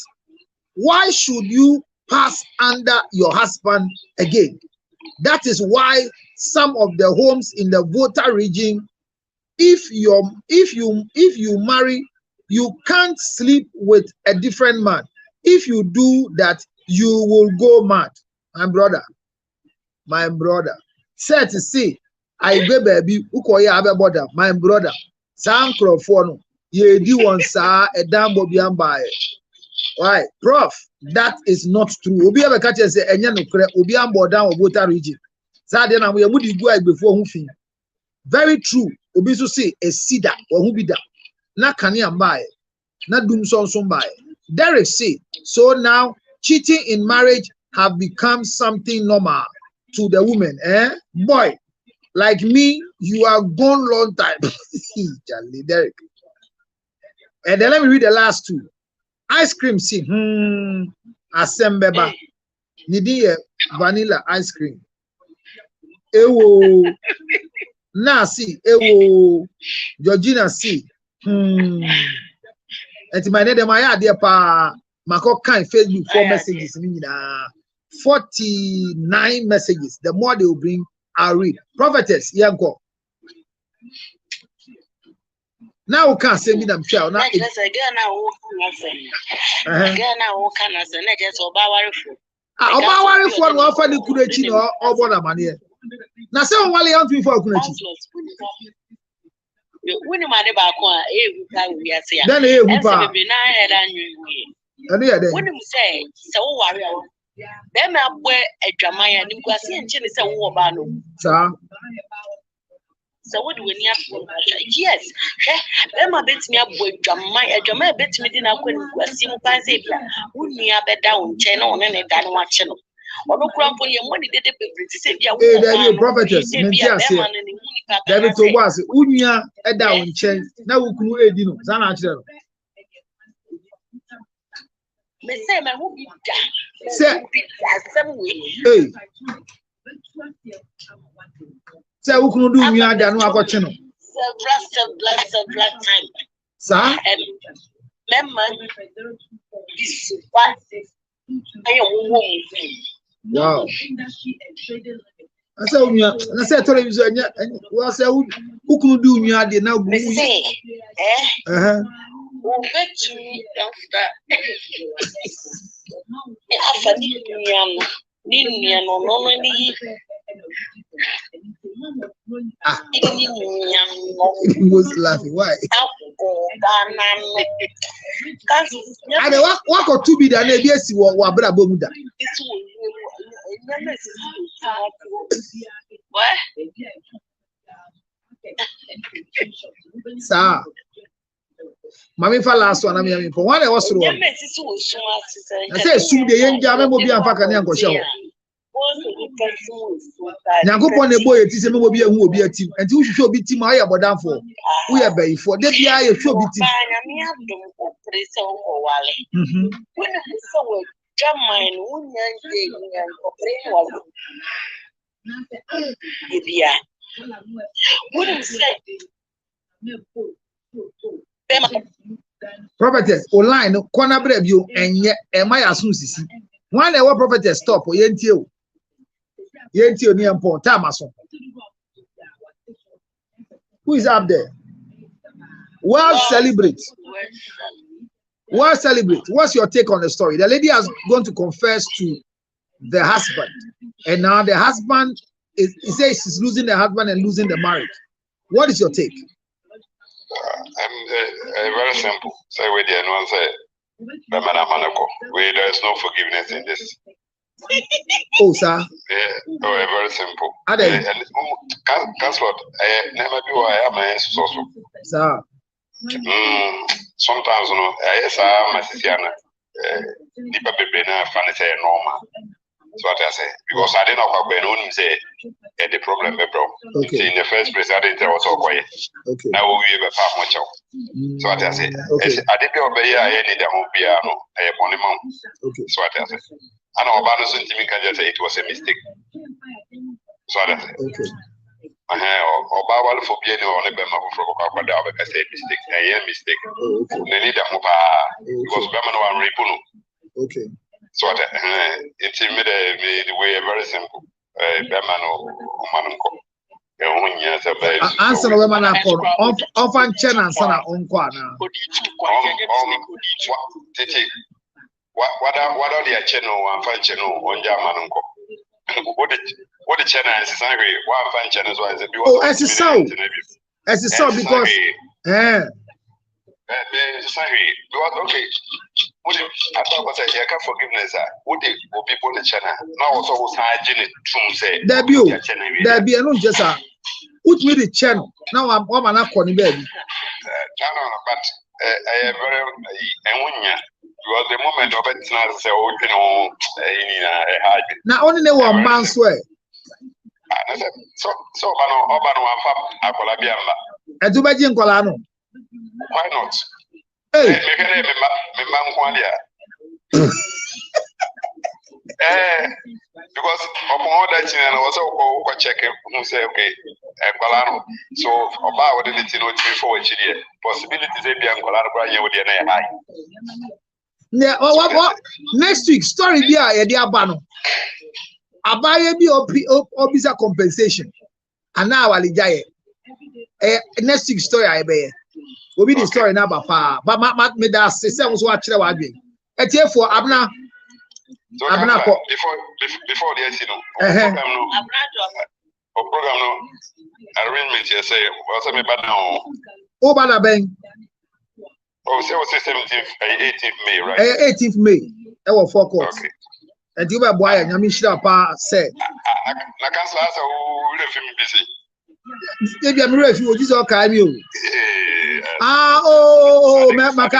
Why should you pass under your husband again? That is why some of the homes in the Volta region, if you marry, you can't sleep with a different man. If you do that, you will go mad. My brother. Say to see, I be baby, ukoya abe border, my brother. Sankrofono, ye di one sa a damn bobiambaye. Why, Prof? That is not true. Obi ever catch and say, Enyano kre, Obi ambo down of Volta region. Sadena, we would go before who fin. Very true. Obi so say a cedar or who be that. Na kania mbaye, na dum son mbaye. Derek say, so now cheating in marriage have become something normal to the women, eh? Boy, like me, you are gone long time. Charlie, Derek. And then let me read the last two. Ice cream, see, asembeba. Nidiye vanilla ice cream. Ewo. Na see, ewo. Georgina see. And my name, my idea, pa, Mako kind Facebook 4 messages, 49 messages. The more they will bring, I'll read. Prophetess, Yanko. Now, can't send me them child. Now, it's a girl now, for the Kurechi or Bonamania. Now, so while you before Kurechi. When my neighbor, Then when you say, so warrior, them up where a Jamaya and Guasi and Chin is a warbano. So what do we need? Yes, Emma bets me up with Jamaya bets me dinner when Guasi Panzabia, wouldn't me up a down channel and a down one channel. Or no crump for your money, they say, yeah, prophetess, David was Unia a down chain. Now we could do Zana. Say, hey, Say who can do me and no ako chino. Several time. Sir? Remember this what Wow. I said television well say who can do me and now go. We'll get to me after. After He was laughing. Why? And what got to be the NBS or Abra Bomuda? Sir. Mami fa last one I mean for one I was through. I say soon the young jam will be a fucking young show. Nyankopon na boy ti se me will be a team and you should be team I about down for. We are bay for the BI should be team. Prophetess online corner brave you and yet am I as soon as one ever prophetess stop or yentio near Port Tamason. Who is up there? Well, celebrate. Well, celebrate. What's your take on the story? The lady has gone to confess to the husband, and now the husband he says she's losing the husband and losing the marriage. What is your take? Very simple. Say with the one say, there is no forgiveness in this. Oh, sir. Yeah, very simple. Councilor, never be why I am so. Sir. Sometimes, you know, my sister, Nipa Bebena, Fanny say normal. So what I say, because I didn't know how Ben say the problem, bro. Okay. In the first place, I didn't tell us all quiet. Okay. Now we have a far much. So what I say, I didn't know I need a piano, a monument. Okay. So what I say, I know about the sentiment can just say it was a mistake. So what I say, okay. Or Baba for being on the Bema for I said mistake, a mistake. They need a mopa because Bema one repuno. Okay. So it made the way very simple. Answer the woman often chen and son on Kwana. What are the channel and fan channel on Yamanunko? What the channel is angry, one fan channel is oh, as a so because okay. I thought was a yaka forgiveness. Would people the channel now also was hygienic to say there be no just put me the channel now I'm not calling baby. But I am very because the moment of it now say oh you know now only know one man's way. So Obano Akola Biamba. And to Bajin Colano. Why not? Hey, because upon all that, I was also checking who say, okay, Colano. So, about what did you know before Chile? Possibilities they be on Colano with the high. Yeah, what? Next week, story be a dear Bano. Abaye be obisa compensation. And now I'll next week story I bear. Will be the story now, but me that say was watch the waging. And therefore, Abna. Before the program no arrangement you say was me bad now. Oh, bad bang. Oh, say was 17th, 18th May, right? 18th May. That was 4 courts. Okay. And you were boy and Yamishra Pa said. Na cancel us who left him busy. Maybe I'm ready for this all kind of Maka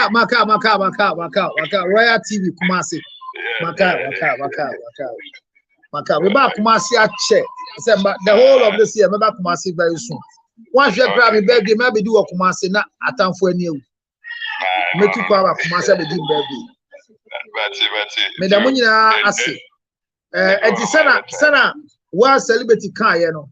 Royal TV Kumasi. Maka. We back Kumasi at check. The whole of this year, we back Kumasi very soon. Once you grab me baby, maybe do a Kumasi na atam for new. Me too power Kumasi be dim baby. Me da munyina ase. Enti sana Wa celebrity kan ye no.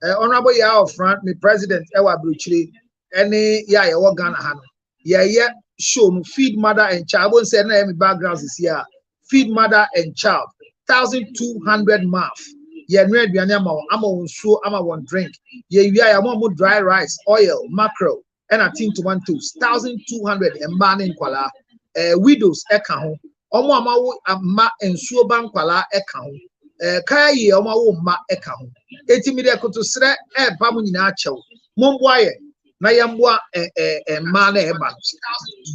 Honorable ya of front me president Ewa Bruchiri any ya ye Ghana ha no. Ye show no feed mother and child. I won't say na me backgrounds is here. Feed mother and child. 1,200 math. Ye no aduane ama won so ama won drink. Ye wia ya mo dry rice, oil, mackerel, and a tin tomatoes. 1,200 and man in kwala. Widows eka ho. Omo ama ensuo ban kwala eka ho. Kaya ye omo wo ma eka ho. Eti mi de koto sre ba mo nyina achew. Momboa ye na yamboa man e ba.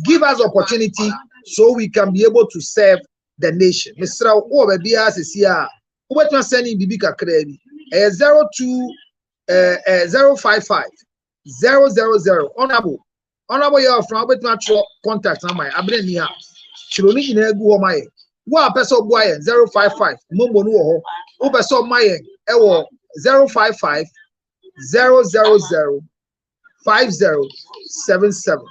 Give us opportunity so we can be able to serve the nation. Mr. O be bia sesia. Who better sending bibi kakra bi. 055 000 honorable your from better contact na my abre ni ha. Chironi nyina egu ho my. Wa person boy 055 mombo no ho. Wo person my ewo 055 000 5077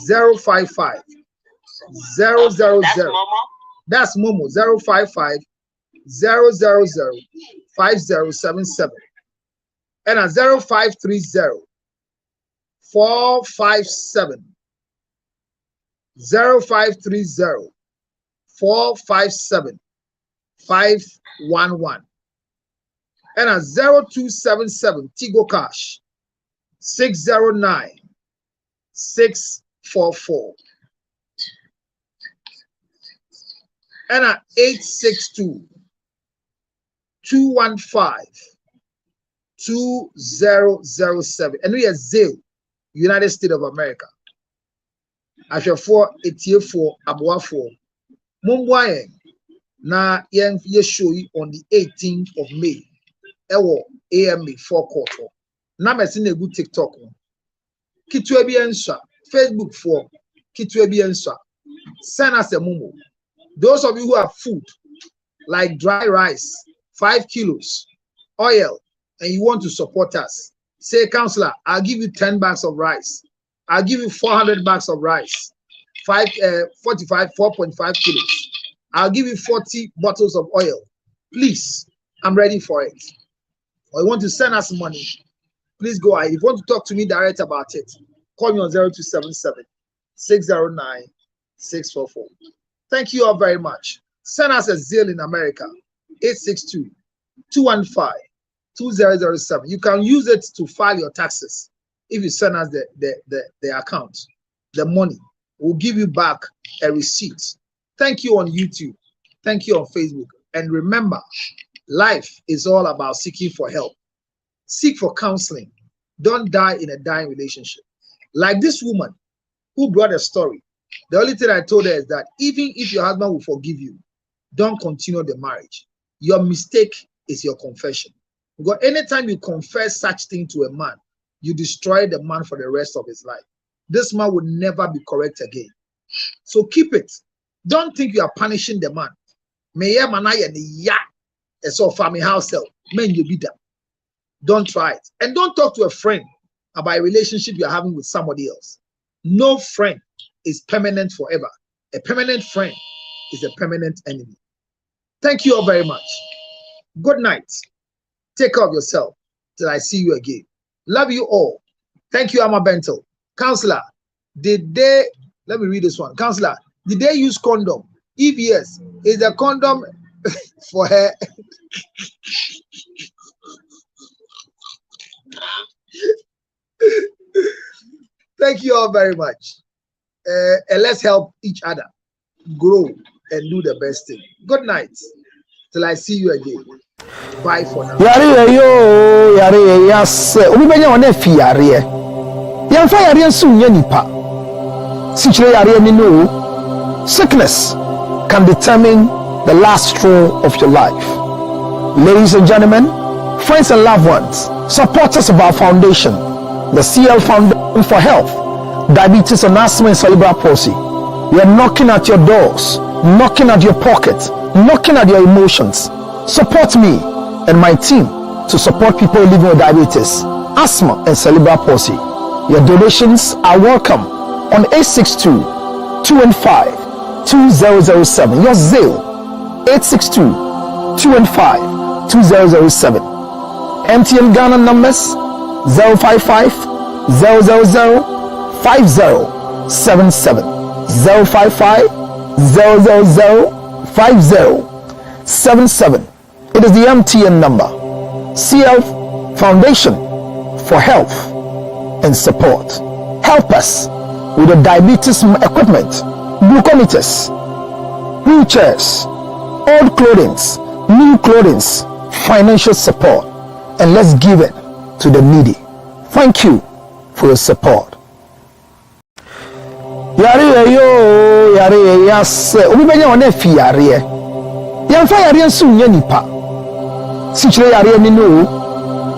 055 000. That's Momo 055 000 5077 and a 0530 457 0530 457 511 and a 0277 Tigo Cash 609 644 and a 862 215 2007 and we are Zale, United States of America. After 4 84 Abuafo Mumbai na yen show you on the 18th of May. Ewo AMA 4 quarter. Na me see na good TikTok. Kitwe bi ensa Facebook for kitwe bi ensa. Send us a mumu. Those of you who have food like dry rice, 5 kilos, oil, and you want to support us, say, Counselor, I'll give you 10 bags of rice. I'll give you 400 bags of rice, 4.5 kilos. I'll give you 40 bottles of oil. Please, I'm ready for it. Or you want to send us money, please go ahead. If you want to talk to me direct about it, call me on 0277 609 644. Thank you all very much. Send us a Zelle in America, 862-215-2007. You can use it to file your taxes. If you send us the account, the money, we'll give you back a receipt. Thank you on YouTube. Thank you on Facebook. And remember, life is all about seeking for help. Seek for counseling. Don't die in a dying relationship. Like this woman who brought a story. The only thing I told her is that even if your husband will forgive you, don't continue the marriage. Your mistake is your confession. Because anytime you confess such thing to a man, you destroy the man for the rest of his life. This man will never be correct again. So keep it. Don't think you are punishing the man. Family house help. Don't try it. And don't talk to a friend about a relationship you're having with somebody else. No friend is permanent forever. A permanent friend is a permanent enemy. Thank you all very much. Good night. Take care of yourself till I see you again. Love you all. Thank you, Amma Bentel. Counselor, let me read this one. Counselor, did they use condom? If yes, is the condom for her? Thank you all very much. And let's help each other grow and do the best thing. Good night. Till I see you again. Bye for now. Sickness can determine the last straw of your life. Ladies and gentlemen, friends and loved ones, supporters of our foundation, the CL Foundation for Health, Diabetes and Asthma and Cerebral Palsy. We are knocking at your doors, knocking at your pockets, knocking at your emotions. Support me and my team to support people living with diabetes, asthma and cerebral palsy. Your donations are welcome on 862-215-2007. Your Zelle 862-215-2007. 2007. MTN Ghana numbers 055 000 5077. 055 000 5077. It is the MTN number. CL Foundation for Health and Support. Help us with the diabetes equipment, glucometers, wheelchairs, old clothing, new clothing, financial support, and let's give it to the needy. Thank you for your support. Yare yo yare yase obi benya wona fi yare yamfa yare nsu nya nipa sichire yare ni no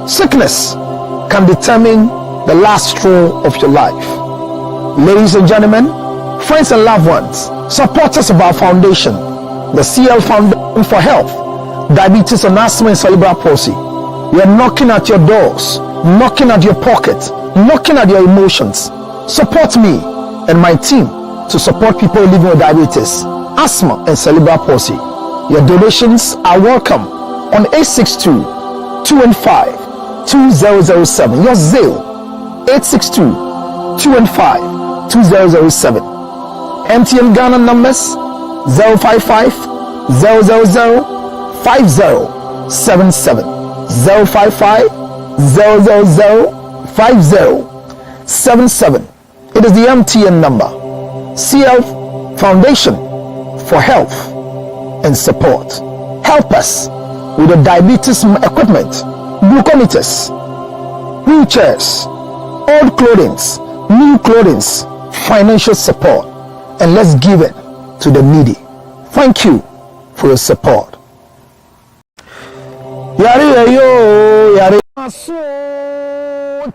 sickness can determine the last straw of your life. Ladies and gentlemen, friends and loved ones, supporters of our foundation, the CL Foundation for Health, Diabetes and Asthma and Cerebral Palsy, we are knocking at your doors, knocking at your pocket, knocking at your emotions. Support me and my team to support people living with diabetes, asthma and cerebral palsy. Your donations are welcome on 862-215-2007. Your Zelle 862-215-2007. MTN Ghana numbers 055 000 5077. 055 000 5077. It is the MTN number. CL Foundation for Health and Support. Help us with the diabetes equipment, glucometers, wheelchairs, old clothing, new clothing, financial support, and let's give it to the needy. Thank you for your support. Yare yo yare maso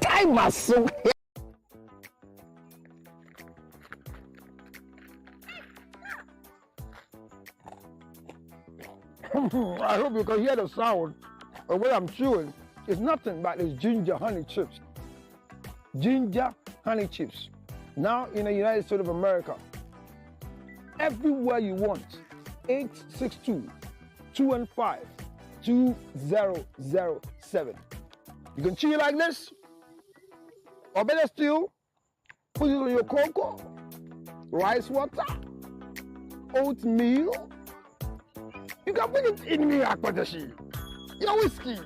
time maso. I hope you can hear the sound of what I'm chewing. It's nothing but it's ginger honey chips. Ginger honey chips. Now in the United States of America, everywhere you want, 862-215-2007. You can chew it like this, or better still, put it on your cocoa, rice water, oatmeal. You can put it in your akpatashi, your whiskey,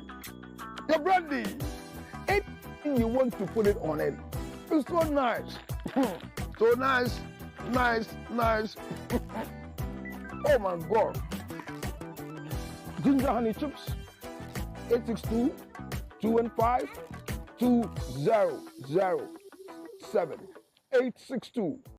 your brandy, anything you want to put it on it. It's so nice. So nice, nice, nice. Oh my God. Ginger honey chips, 862-215-2007. 862